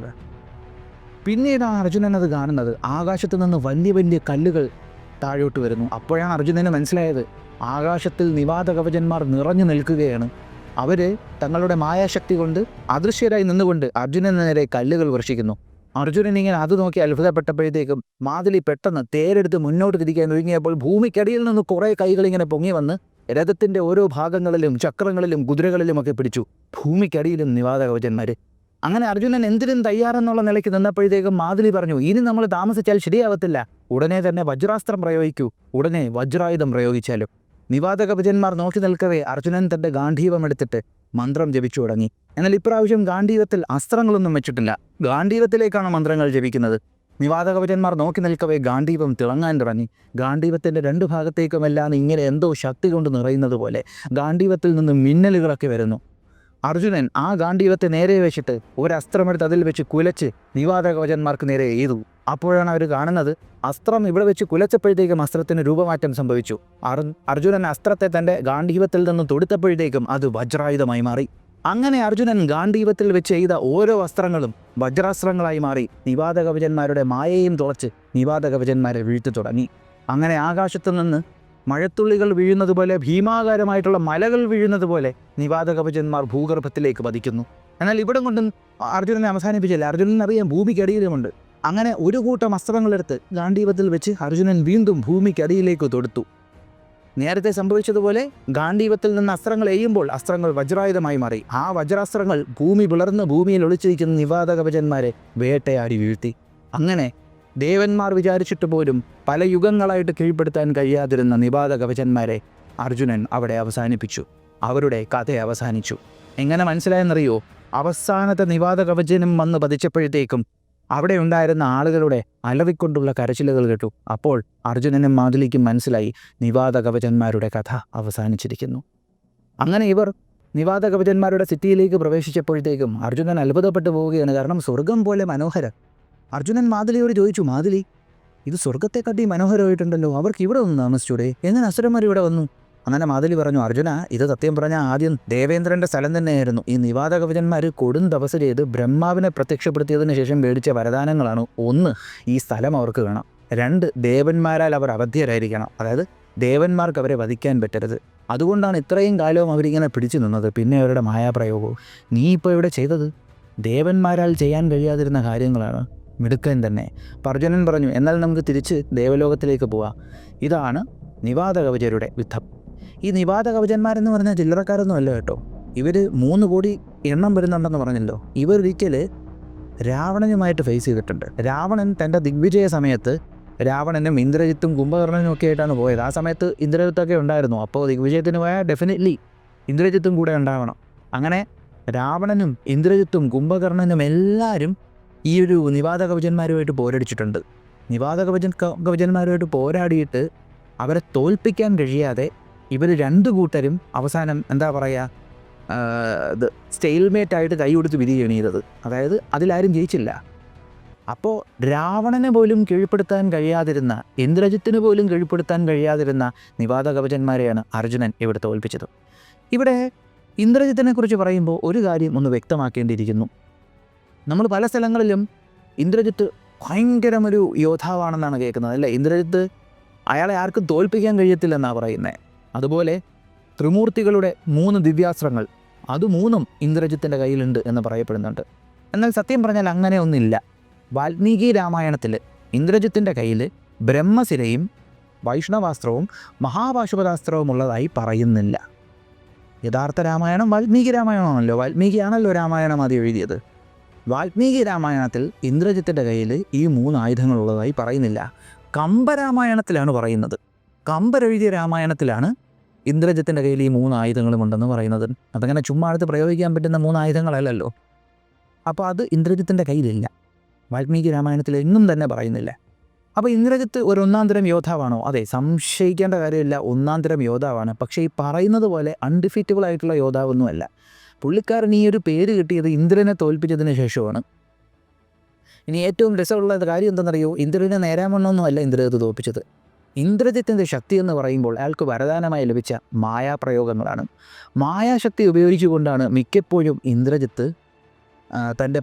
പിന്നീടാണ് അർജുനൻ അത് കാണുന്നത്. ആകാശത്ത് നിന്ന് വലിയ വലിയ കല്ലുകൾ താഴോട്ട് വരുന്നു. അപ്പോഴാണ് അർജുനന് മനസ്സിലായത്, ആകാശത്തിൽ നിവാത കവചന്മാർ നിറഞ്ഞു നിൽക്കുകയാണ്. അവർ തങ്ങളുടെ മായാശക്തി കൊണ്ട് അദൃശ്യരായി നിന്നുകൊണ്ട് അർജുനന് നേരെ കല്ലുകൾ വർഷിക്കുന്നു. അർജുനൻ ഇങ്ങനെ അത് നോക്കി അത്ഭുതപ്പെട്ടപ്പോഴത്തേക്കും മാതിലി പെട്ടെന്ന് തേരെടുത്ത് മുന്നോട്ട് തിരിക്കാൻ ഒരുങ്ങിയപ്പോൾ ഭൂമിക്കടിയിൽ നിന്ന് കുറേ കൈകൾ ഇങ്ങനെ പൊങ്ങി വന്ന് രഥത്തിൻ്റെ ഓരോ ഭാഗങ്ങളിലും ചക്രങ്ങളിലും കുതിരകളിലുമൊക്കെ പിടിച്ചു. ഭൂമിക്കടിയിലും നിവാത കവചന്മാർ. അങ്ങനെ അർജുനൻ എന്തിനും തയ്യാറെന്നുള്ള നിലയ്ക്ക് നിന്നപ്പോഴത്തേക്കും മാതുലി പറഞ്ഞു, ഇനി നമ്മൾ താമസിച്ചാൽ ശരിയാവത്തില്ല, ഉടനെ തന്നെ വജ്രാസ്ത്രം പ്രയോഗിക്കൂ, ഉടനെ വജ്രായുധം പ്രയോഗിച്ചാലും. നിവാതകവചന്മാർ നോക്കി നിൽക്കവേ അർജുനൻ തൻ്റെ ഗാന്ധീവം എടുത്തിട്ട് മന്ത്രം ജപിച്ചു തുടങ്ങി. എന്നാൽ ഇപ്രാവശ്യം ഗാന്ധീവത്തിൽ അസ്ത്രങ്ങളൊന്നും വെച്ചിട്ടില്ല, ഗാന്ധീവത്തിലേക്കാണ് മന്ത്രങ്ങൾ ജപിക്കുന്നത്. നിവാതകവചന്മാർ നോക്കി നിൽക്കവേ ഗാന്ധീവം തിളങ്ങാൻ തുടങ്ങി. ഗാന്ധീവത്തിൻ്റെ രണ്ട് ഭാഗത്തേക്കുമെല്ലാം ഇങ്ങനെ എന്തോ ശക്തി കൊണ്ട് നിറയുന്നത് പോലെ ഗാന്ധീവത്തിൽ നിന്ന് മിന്നലുകളൊക്കെ വരുന്നു. അർജുനൻ ആ ഗാന്ധീവത്തെ നേരെ വെച്ചിട്ട് ഒരസ്ത്രമെടുത്ത് അതിൽ വെച്ച് കുലച്ച് നിവാതകവചന്മാർക്ക് നേരെ എയ്തു. അപ്പോഴാണ് അവർ കാണുന്നത്, അസ്ത്രം ഇവിടെ വെച്ച് കുലച്ചപ്പോഴത്തേക്കും അസ്ത്രത്തിന് രൂപമാറ്റം സംഭവിച്ചു. അർജുനൻ അസ്ത്രത്തെ തൻ്റെ ഗാന്ധീവത്തിൽ നിന്ന് തൊടുത്തപ്പോഴത്തേക്കും അത് വജ്രായുധമായി മാറി. അങ്ങനെ അർജുനൻ ഗാന്ധീവത്തിൽ വെച്ച് ചെയ്ത ഓരോ അസ്ത്രങ്ങളും വജ്രാസ്ത്രങ്ങളായി മാറി നിവാതകവചന്മാരുടെ മായയും തുളച്ച് നിവാതകവചന്മാരെ വീഴ്ത്തി തുടങ്ങി. അങ്ങനെ ആകാശത്തു നിന്ന് മഴത്തുള്ളികൾ വീഴുന്നത് പോലെ, ഭീമാകാരമായിട്ടുള്ള മലകൾ വീഴുന്നത് പോലെ നിവാതകവചന്മാർ ഭൂഗർഭത്തിലേക്ക് പതിക്കുന്നു. എന്നാൽ ഇവിടം കൊണ്ടും അർജുനനെ അവസാനിപ്പിച്ചില്ല. അർജുനൻ അറിയാം ഭൂമിക്കടിയിലുമുണ്ട്. അങ്ങനെ ഒരു കൂട്ടം അസ്ത്രങ്ങളെടുത്ത് ഗാന്ധീവത്തിൽ വെച്ച് അർജുനൻ വീണ്ടും ഭൂമിക്കടിയിലേക്ക് തൊടുത്തു. നേരത്തെ സംഭവിച്ചതുപോലെ ഗാന്ധീവത്തിൽ നിന്ന് അസ്ത്രങ്ങൾ എയ്യുമ്പോൾ അസ്ത്രങ്ങൾ വജ്രായുധമായി മാറി. ആ വജ്രാസ്ത്രങ്ങൾ ഭൂമി പിളർന്ന് ഭൂമിയിൽ ഒളിച്ചിരിക്കുന്ന നിവാതകവചന്മാരെ വേട്ടയാടി വീഴ്ത്തി. അങ്ങനെ ദേവന്മാർ വിചാരിച്ചിട്ട് പോലും പല യുഗങ്ങളായിട്ട് കീഴ്പ്പെടുത്താൻ കഴിയാതിരുന്ന നിവാതകവചന്മാരെ അർജുനൻ അവിടെ അവസാനിപ്പിച്ചു. അവരുടെ കഥ അവസാനിച്ചു. എങ്ങനെ മനസ്സിലായെന്നറിയോ? അവസാനത്തെ നിവാതകവചനം വന്ന് പതിച്ചപ്പോഴത്തേക്കും അവിടെ ഉണ്ടായിരുന്ന ആളുകളുടെ അലറിക്കൊണ്ടുള്ള കരച്ചിലുകൾ കേട്ടു. അപ്പോൾ അർജുനനും മാതുലിക്കും മനസ്സിലായി, നിവാതകവചന്മാരുടെ കഥ അവസാനിച്ചിരിക്കുന്നു. അങ്ങനെ ഇവർ നിവാതകവചന്മാരുടെ സിറ്റിയിലേക്ക് പ്രവേശിച്ചപ്പോഴത്തേക്കും അർജുനൻ അത്ഭുതപ്പെട്ടു പോവുകയാണ്. കാരണം സ്വർഗം പോലെ മനോഹരം. അർജുനൻ മാതുലിയോട് ചോദിച്ചു, മാതുലി, ഇത് സ്വർഗത്തെക്കാട്ടി മനോഹരമായിട്ടുണ്ടല്ലോ, അവർക്ക് ഇവിടെ ഒന്ന് താമസിച്ചൂടെ? എങ്ങനെ അസുരന്മാർ ഇവിടെ വന്നു? അങ്ങനെ മാതുലി പറഞ്ഞു, അർജുന, ഇത് സത്യം പറഞ്ഞാൽ ആദ്യം ദേവേന്ദ്രൻ്റെ സ്ഥലം തന്നെയായിരുന്നു. ഈ നിവാതകവചന്മാർ കൊടും തപസ് ചെയ്ത് ബ്രഹ്മാവിനെ പ്രത്യക്ഷപ്പെടുത്തിയതിന് ശേഷം മേടിച്ച വരദാനങ്ങളാണ്. ഒന്ന്, ഈ സ്ഥലം അവർക്ക് വേണം. രണ്ട്, ദേവന്മാരാൽ അവർ അബദ്ധ്യരായിരിക്കണം. അതായത് ദേവന്മാർക്ക് അവരെ വധിക്കാൻ പറ്റരുത്. അതുകൊണ്ടാണ് ഇത്രയും കാലവും അവരിങ്ങനെ പിടിച്ചു നിന്നത്. പിന്നെ അവരുടെ മായാപ്രയോഗവും. നീ ഇപ്പോൾ ഇവിടെ ചെയ്തത് ദേവന്മാരാൽ ചെയ്യാൻ കഴിയാതിരുന്ന കാര്യങ്ങളാണ്. മിടുക്കൻ തന്നെ. അർജുനൻ പറഞ്ഞു, എന്നാൽ നമുക്ക് തിരിച്ച് ദേവലോകത്തിലേക്ക് പോവാം. ഇതാണ് നിവാതകവചരുടെ യുദ്ധം. ഈ നിവാതകവചന്മാരെന്ന് പറഞ്ഞാൽ ചില്ലറക്കാരൊന്നും അല്ല കേട്ടോ. ഇവർ 3 കോടി എണ്ണം വരുന്നുണ്ടെന്ന് പറഞ്ഞല്ലോ. ഇവരൊരിക്കൽ രാവണനുമായിട്ട് ഫേസ് ചെയ്തിട്ടുണ്ട്. രാവണൻ തൻ്റെ ദിഗ്വിജയ സമയത്ത് രാവണനും ഇന്ദ്രജിത്തും കുംഭകർണനും ഒക്കെ ആയിട്ടാണ് പോയത്. ആ സമയത്ത് ഇന്ദ്രജിത്തൊക്കെ ഉണ്ടായിരുന്നു. അപ്പോൾ ദിഗ്വിജയത്തിന് പോയാൽ ഡെഫിനറ്റ്ലി ഇന്ദ്രജിത്തും കൂടെ ഉണ്ടാവണം. അങ്ങനെ രാവണനും ഇന്ദ്രജിത്തും കുംഭകർണനും എല്ലാവരും ഈ ഒരു നിവാതകവചന്മാരുമായിട്ട് പോരടിച്ചിട്ടുണ്ട്. നിവാതകവചന്മാരുമായിട്ട് പോരാടിയിട്ട് അവരെ തോൽപ്പിക്കാൻ കഴിയാതെ ഇവർ 2 കൂട്ടരും അവസാനം എന്താ പറയുക, സ്റ്റെയിൽമേറ്റായിട്ട് കൈ കൊടുത്ത് വിധിയാണ് ചെയ്തത്. അതായത് അതിലാരും ജയിച്ചില്ല. അപ്പോൾ രാവണനെ പോലും കീഴ്പ്പെടുത്താൻ കഴിയാതിരുന്ന, ഇന്ദ്രജിത്തിന് പോലും കീഴ്പ്പെടുത്താൻ കഴിയാതിരുന്ന നിവാതകവചന്മാരെയാണ് അർജുനൻ ഇവിടെ തോൽപ്പിച്ചത്. ഇവിടെ ഇന്ദ്രജിത്തിനെ കുറിച്ച് പറയുമ്പോൾ ഒരു കാര്യം ഒന്ന് വ്യക്തമാക്കേണ്ടിയിരിക്കുന്നു. നമ്മൾ പല സ്ഥലങ്ങളിലും ഇന്ദ്രജിത്ത് ഭയങ്കരമൊരു യോദ്ധാവാണെന്നാണ് കേൾക്കുന്നത്, അല്ലേ? ഇന്ദ്രജിത്ത് അയാളെ ആർക്കും തോൽപ്പിക്കാൻ കഴിയത്തില്ലെന്നാണ് പറയുന്നത്. അതുപോലെ ത്രിമൂർത്തികളുടെ 3 ദിവ്യാസ്ത്രങ്ങൾ, അത് 3ഉം ഇന്ദ്രജിത്തിൻ്റെ കയ്യിലുണ്ട് എന്ന് പറയപ്പെടുന്നുണ്ട്. എന്നാൽ സത്യം പറഞ്ഞാൽ അങ്ങനെ ഒന്നില്ല. വാൽമീകി രാമായണത്തിൽ ഇന്ദ്രജിത്തിൻ്റെ കയ്യിൽ ബ്രഹ്മശിരയും വൈഷ്ണവാസ്ത്രവും മഹാപാശുപതാസ്ത്രവും ഉള്ളതായി പറയുന്നില്ല. യഥാർത്ഥ രാമായണം വാൽമീകി രാമായണമാണല്ലോ. വാൽമീകിയാണല്ലോ രാമായണം ആദ്യം എഴുതിയത്. വാൽമീകി രാമായണത്തിൽ ഇന്ദ്രജിത്തിൻ്റെ കയ്യിൽ ഈ 3 ആയുധങ്ങളുള്ളതായി പറയുന്നില്ല. കമ്പരാമായണത്തിലാണ് പറയുന്നത്. കമ്പരെഴുതിയ രാമായണത്തിലാണ് ഇന്ദ്രജിത്തിൻ്റെ കയ്യിൽ ഈ 3 ആയുധങ്ങളും ഉണ്ടെന്ന് പറയുന്നത്. അതങ്ങനെ ചുമ്മാ അടുത്ത് പ്രയോഗിക്കാൻ പറ്റുന്ന 3 ആയുധങ്ങളല്ലല്ലോ. അപ്പോൾ അത് ഇന്ദ്രജിത്തിൻ്റെ കയ്യിലില്ല. വാൽമീകി രാമായണത്തിൽ എങ്ങും തന്നെ പറയുന്നില്ല. അപ്പോൾ ഇന്ദ്രജിത്ത് ഒരു 1-ാം തരം യോദ്ധാവാണോ? അതെ, സംശയിക്കേണ്ട കാര്യമില്ല, 1-ാം തരം യോദ്ധാവാണ്. പക്ഷേ ഈ പറയുന്നത് പോലെ അൺഡിഫീറ്റബിൾ ആയിട്ടുള്ള യോദ്ധാവൊന്നുമല്ല. പുള്ളിക്കാരൻ ഈ ഒരു പേര് കിട്ടിയത് ഇന്ദ്രനെ തോൽപ്പിച്ചതിന് ശേഷമാണ്. ഇനി ഏറ്റവും രസമുള്ള കാര്യം എന്താണെന്നറിയോ? ഇന്ദ്രനെ നേരാമണ്ണൊന്നുമല്ല ഇന്ദ്രജിത്ത് തോൽപ്പിച്ചത്. ഇന്ദ്രജിത്തിൻ്റെ ശക്തി എന്ന് പറയുമ്പോൾ അയാൾക്ക് വരദാനമായി ലഭിച്ച മായാപ്രയോഗങ്ങളാണ്. മായാശക്തി ഉപയോഗിച്ചുകൊണ്ടാണ് മിക്കപ്പോഴും ഇന്ദ്രജിത്ത് തൻ്റെ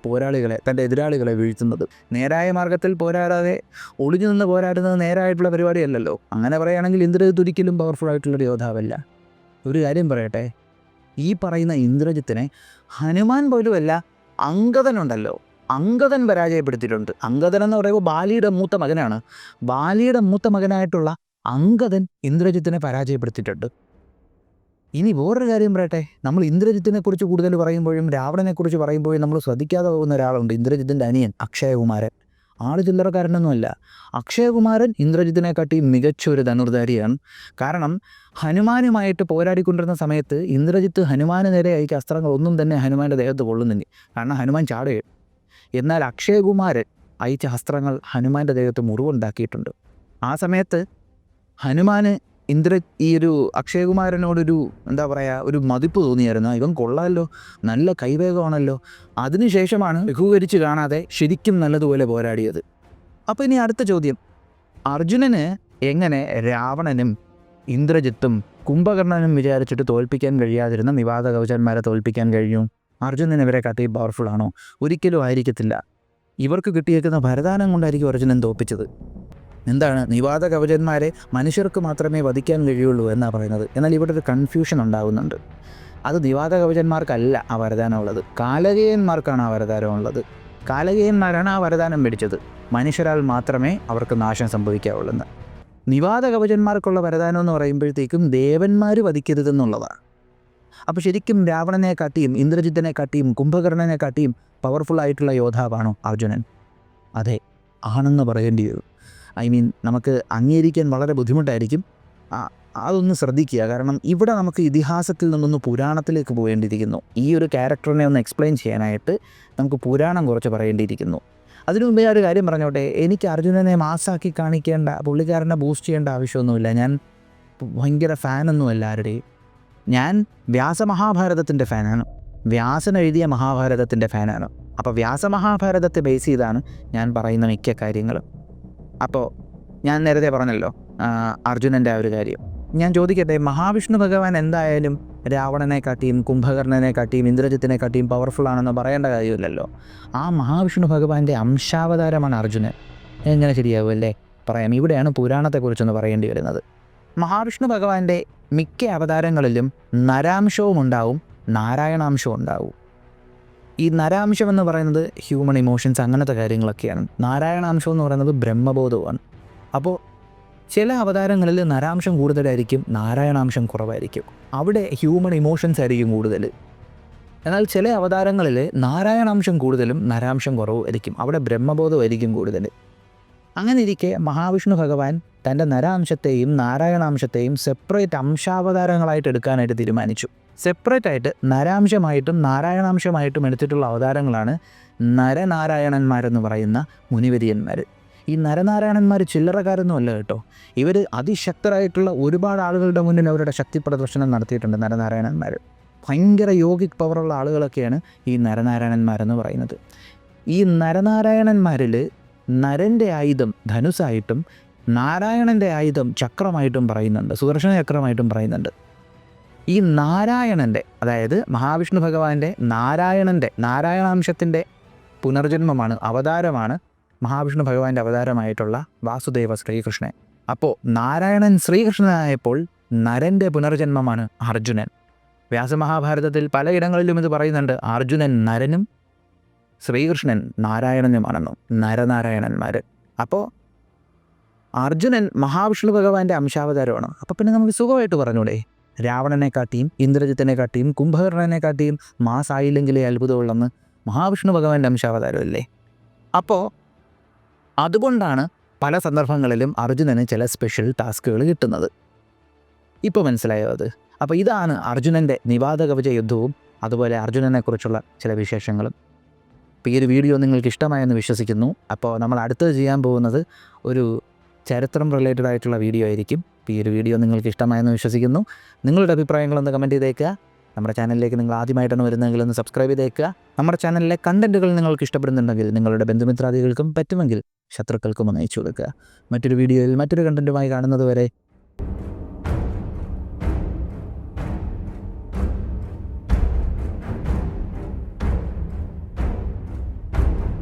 എതിരാളികളെ വീഴ്ത്തുന്നത്. നേരായ മാർഗത്തിൽ പോരാടാതെ ഒളിഞ്ഞു നിന്ന് പോരാടുന്നത് നേരായിട്ടുള്ള പരിപാടിയല്ലല്ലോ. അങ്ങനെ പറയുകയാണെങ്കിൽ ഇന്ദ്രജിത്ത് ഒരിക്കലും പവർഫുൾ ആയിട്ടുള്ളൊരു യോദ്ധാവല്ല. ഒരു കാര്യം പറയട്ടെ, ഈ പറയുന്ന ഇന്ദ്രജിത്തിനെ ഹനുമാൻ പോലുമല്ല, അംഗദനുണ്ടല്ലോ, അംഗദൻ പരാജയപ്പെടുത്തിയിട്ടുണ്ട്. അംഗദൻ എന്ന് പറയുമ്പോൾ ബാലിയുടെ മൂത്ത മകനാണ്. ബാലിയുടെ മൂത്ത മകനായിട്ടുള്ള അംഗദൻ ഇന്ദ്രജിത്തിനെ പരാജയപ്പെടുത്തിയിട്ടുണ്ട്. ഇനി വേറൊരു കാര്യം പറയട്ടെ, നമ്മൾ ഇന്ദ്രജിത്തിനെക്കുറിച്ച് കൂടുതൽ പറയുമ്പോഴും രാവണനെക്കുറിച്ച് പറയുമ്പോഴും നമ്മൾ ശ്രദ്ധിക്കാതെ പോകുന്ന ഒരാളുണ്ട്, ഇന്ദ്രജിത്തിൻ്റെ അനിയൻ അക്ഷയകുമാരൻ. ആള് ചില്ലറക്കാരനൊന്നുമല്ല. അക്ഷയകുമാരൻ ഇന്ദ്രജിത്തിനെക്കാട്ടി മികച്ചൊരു ധനുർധാരിയാണ്. കാരണം ഹനുമാനുമായിട്ട് പോരാടിക്കൊണ്ടിരുന്ന സമയത്ത് ഇന്ദ്രജിത്ത് ഹനുമാന് നേരെ അയച്ച അസ്ത്രങ്ങളൊന്നും തന്നെ ഹനുമാൻ്റെ ദേഹത്ത് കൊള്ളുന്നില്ല. കാരണം ഹനുമാൻ ചാടുകയാണ്. എന്നാൽ അക്ഷയകുമാരൻ അയച്ച അസ്ത്രങ്ങൾ ഹനുമാൻ്റെ ദേഹത്ത് മുറിവുണ്ടാക്കിയിട്ടുണ്ട്. ആ സമയത്ത് ഹനുമാന് ഈ ഒരു അക്ഷയകുമാരനോടൊരു എന്താ പറയുക, ഒരു മതിപ്പ് തോന്നിയായിരുന്നു. ഇവൻ കൊള്ളാമല്ലോ, നല്ല കൈവേഗമാണല്ലോ. അതിനുശേഷമാണ് ലഘൂകരിച്ച് കാണാതെ ശരിക്കും നല്ലതുപോലെ പോരാടിയത്. അപ്പോൾ ഇനി അടുത്ത ചോദ്യം, അർജുനന് എങ്ങനെ രാവണനും ഇന്ദ്രജിത്തും കുംഭകർണനും വിചാരിച്ചിട്ട് തോൽപ്പിക്കാൻ കഴിയാതിരുന്ന നിവാത കവചന്മാരെ തോൽപ്പിക്കാൻ കഴിയും? അർജുനൻ ഇവരെ കാട്ടി പവർഫുൾ ആണോ? ഒരിക്കലും ആയിരിക്കത്തില്ല. ഇവർക്ക് കിട്ടിയേക്കുന്ന വരദാനം കൊണ്ടായിരിക്കും അർജുനൻ തോൽപ്പിച്ചത്. എന്താണ്, നിവാത കവചന്മാരെ മനുഷ്യർക്ക് മാത്രമേ വധിക്കാൻ കഴിയുള്ളൂ എന്നാണ് പറയുന്നത്. എന്നാൽ ഇവിടെ ഒരു കൺഫ്യൂഷൻ ഉണ്ടാകുന്നുണ്ട്. അത് നിവാത കവചന്മാർക്കല്ല ആ വരദാനം ഉള്ളത്, കാലകേയന്മാർക്കാണ് ആ വരദാനം ഉള്ളത്. കാലകേയന്മാരാണ് ആ വരദാനം പിടിച്ചത്. മനുഷ്യരാൽ മാത്രമേ അവർക്ക് നാശം സംഭവിക്കാവുള്ളൂ. നിവാത കവചന്മാർക്കുള്ള വരദാനം എന്ന് പറയുമ്പോഴത്തേക്കും ദേവന്മാർ വധിക്കരുതെന്നുള്ളതാണ്. അപ്പോൾ ശരിക്കും രാവണനെ കാട്ടിയും ഇന്ദ്രജിത്തിനെ കാട്ടിയും കുംഭകർണനെ കാട്ടിയും പവർഫുൾ ആയിട്ടുള്ള യോദ്ധാവാണോ അർജുനൻ? അതെ, ആണെന്ന് പറയേണ്ടി വരും. നമുക്ക് അംഗീകരിക്കാൻ വളരെ ബുദ്ധിമുട്ടായിരിക്കും. അതൊന്ന് ശ്രദ്ധിക്കുക. കാരണം ഇവിടെ നമുക്ക് ഇതിഹാസത്തിൽ നിന്നൊന്ന് പുരാണത്തിലേക്ക് പോകേണ്ടിയിരിക്കുന്നു. ഈ ഒരു ക്യാരക്ടറിനെ ഒന്ന് എക്സ്പ്ലെയിൻ ചെയ്യാനായിട്ട് നമുക്ക് പുരാണം കുറച്ച് പറയേണ്ടിയിരിക്കുന്നു. അതിനു മുമ്പേ ഒരു കാര്യം പറഞ്ഞോട്ടെ, എനിക്ക് അർജുനനെ മാസാക്കി കാണിക്കേണ്ട, പുള്ളിക്കാരനെ ബൂസ്റ്റ് ചെയ്യേണ്ട ആവശ്യമൊന്നുമില്ല. ഞാൻ ഭയങ്കര ഫാനൊന്നുമല്ല ആരുടെയും. ഞാൻ വ്യാസമഹാഭാരതത്തിൻ്റെ ഫാനാണ്. വ്യാസൻ എഴുതിയ മഹാഭാരതത്തിൻ്റെ ഫാനാണ്. അപ്പോൾ വ്യാസമഹാഭാരതത്തെ ബേസ് ചെയ്താണ് ഞാൻ പറയുന്ന മിക്ക കാര്യങ്ങളും. അപ്പോൾ ഞാൻ നേരത്തെ പറഞ്ഞല്ലോ അർജുനൻ്റെ ആ ഒരു കാര്യം. ഞാൻ ചോദിക്കട്ടെ, മഹാവിഷ്ണു ഭഗവാൻ എന്തായാലും രാവണനെ കാട്ടിയും കുംഭകർണനെ കാട്ടിയും ഇന്ദ്രജിത്തിനെ കാട്ടിയും പവർഫുൾ ആണെന്ന് പറയേണ്ട കാര്യമില്ലല്ലോ. ആ മഹാവിഷ്ണു ഭഗവാന്റെ അംശാവതാരമാണ് അർജുനൻ. എങ്ങനെ ശരിയാവുമല്ലേ? പറയാം. ഇവിടെയാണ് പുരാണത്തെക്കുറിച്ചൊന്ന് പറയേണ്ടി വരുന്നത്. മഹാവിഷ്ണു ഭഗവാന്റെ മിക്ക അവതാരങ്ങളിലും നരാംശവും ഉണ്ടാവും, നാരായണാംശവും ഉണ്ടാവും. ഈ നരാംശം എന്ന് പറയുന്നത് ഹ്യൂമൺ ഇമോഷൻസ്, അങ്ങനത്തെ കാര്യങ്ങളൊക്കെയാണ്. നാരായണാംശം എന്ന് പറയുന്നത് ബ്രഹ്മബോധമാണ്. അപ്പോൾ ചില അവതാരങ്ങളിൽ നരാംശം കൂടുതലായിരിക്കും, നാരായണാംശം കുറവായിരിക്കും. അവിടെ ഹ്യൂമൺ ഇമോഷൻസ് ആയിരിക്കും കൂടുതൽ. എന്നാൽ ചില അവതാരങ്ങളിൽ നാരായണാംശം കൂടുതലും നരാംശം കുറവായിരിക്കും. അവിടെ ബ്രഹ്മബോധമായിരിക്കും കൂടുതൽ. അങ്ങനെ ഇരിക്കെ മഹാവിഷ്ണു ഭഗവാൻ തൻ്റെ നരാംശത്തെയും നാരായണാംശത്തെയും സെപ്പറേറ്റ് അംശാവതാരങ്ങളായിട്ട് എടുക്കാനായിട്ട് തീരുമാനിച്ചു. സെപ്പറേറ്റായിട്ട് നരാംശമായിട്ടും നാരായണാംശമായിട്ടും എടുത്തിട്ടുള്ള അവതാരങ്ങളാണ് നരനാരായണന്മാരെന്ന് പറയുന്ന മുനിവര്യന്മാർ. ഈ നരനാരായണന്മാർ ചില്ലറക്കാരൊന്നും അല്ല കേട്ടോ. ഇവർ അതിശക്തരായിട്ടുള്ള ഒരുപാട് ആളുകളുടെ മുന്നിൽ അവരുടെ ശക്തി പ്രദർശനം നടത്തിയിട്ടുണ്ട്. നരനാരായണന്മാർ ഭയങ്കര യോഗിക് പവറുള്ള ആളുകളൊക്കെയാണ് ഈ നരനാരായണന്മാരെന്ന് പറയുന്നത്. ഈ നരനാരായണന്മാരിൽ നരൻ്റെ ആയുധം ധനുസായിട്ടും നാരായണൻ്റെ ആയുധം ചക്രമായിട്ടും പറയുന്നുണ്ട്, സുദർശന ചക്രമായിട്ടും പറയുന്നുണ്ട്. ഈ നാരായണൻ്റെ, അതായത് മഹാവിഷ്ണു ഭഗവാന്റെ നാരായണാംശത്തിൻ്റെ പുനർജന്മമാണ്, അവതാരമാണ് മഹാവിഷ്ണു ഭഗവാന്റെ അവതാരമായിട്ടുള്ള വാസുദേവ ശ്രീകൃഷ്ണൻ. അപ്പോൾ നാരായണൻ ശ്രീകൃഷ്ണനായപ്പോൾ നരൻ്റെ പുനർജന്മമാണ് അർജുനൻ. വ്യാസമഹാഭാരതത്തിൽ പലയിടങ്ങളിലും ഇത് പറയുന്നുണ്ട്. അർജുനൻ നരനും ശ്രീകൃഷ്ണൻ നാരായണനുമാണെന്നും, നരനാരായണന്മാർ. അപ്പോൾ അർജുനൻ മഹാവിഷ്ണു ഭഗവാന്റെ അംശാവതാരമാണ്. അപ്പോൾ പിന്നെ നമുക്ക് സുഖമായിട്ട് പറഞ്ഞൂടെ, രാവണനെ കാട്ടിയും ഇന്ദ്രജിത്തിനെ കാട്ടിയും കുംഭകർണനെ കാട്ടിയും മാസായില്ലെങ്കിലേ അത്ഭുതമുള്ളെന്ന് മഹാവിഷ്ണു ഭഗവാന്റെ അംശാവതാരമല്ലേ. അപ്പോൾ അതുകൊണ്ടാണ് പല സന്ദർഭങ്ങളിലും അർജുനന് ചില സ്പെഷ്യൽ ടാസ്കുകൾ കിട്ടുന്നത്. ഇപ്പോൾ മനസ്സിലായോ അത്? അപ്പോൾ ഇതാണ് അർജുനൻ്റെ നിവാത കവച യുദ്ധവും അതുപോലെ അർജുനനെക്കുറിച്ചുള്ള ചില വിശേഷങ്ങളും. അപ്പോൾ ഈ ഒരു വീഡിയോ നിങ്ങൾക്ക് ഇഷ്ടമായെന്ന് വിശ്വസിക്കുന്നു. അപ്പോൾ നമ്മൾ അടുത്തത് ചെയ്യാൻ പോകുന്നത് ഒരു ചരിത്രം റിലേറ്റഡ് ആയിട്ടുള്ള വീഡിയോ ആയിരിക്കും. അപ്പോൾ ഈ ഒരു വീഡിയോ നിങ്ങൾക്ക് ഇഷ്ടമായെന്ന് വിശ്വസിക്കുന്നു. നിങ്ങളുടെ അഭിപ്രായങ്ങളൊന്ന് കമൻറ്റ് ചെയ്തേക്കുക. നമ്മുടെ ചാനലിലേക്ക് നിങ്ങൾ ആദ്യമായിട്ടാണ് വരുന്നതെങ്കിൽ ഒന്ന് സബ്സ്ക്രൈബ് ചെയ്തേക്കുക. നമ്മുടെ ചാനലിലെ കണ്ടൻറ്റുകൾ നിങ്ങൾക്ക് ഇഷ്ടപ്പെടുന്നുണ്ടെങ്കിൽ നിങ്ങളുടെ ബന്ധുമിത്രാദികൾക്കും പറ്റുമെങ്കിൽ ശത്രുക്കൾക്കും ഒന്ന് അയച്ചു കൊടുക്കുക. മറ്റൊരു വീഡിയോയിൽ മറ്റൊരു കണ്ടൻറ്റുമായി കാണുന്നത് വരെ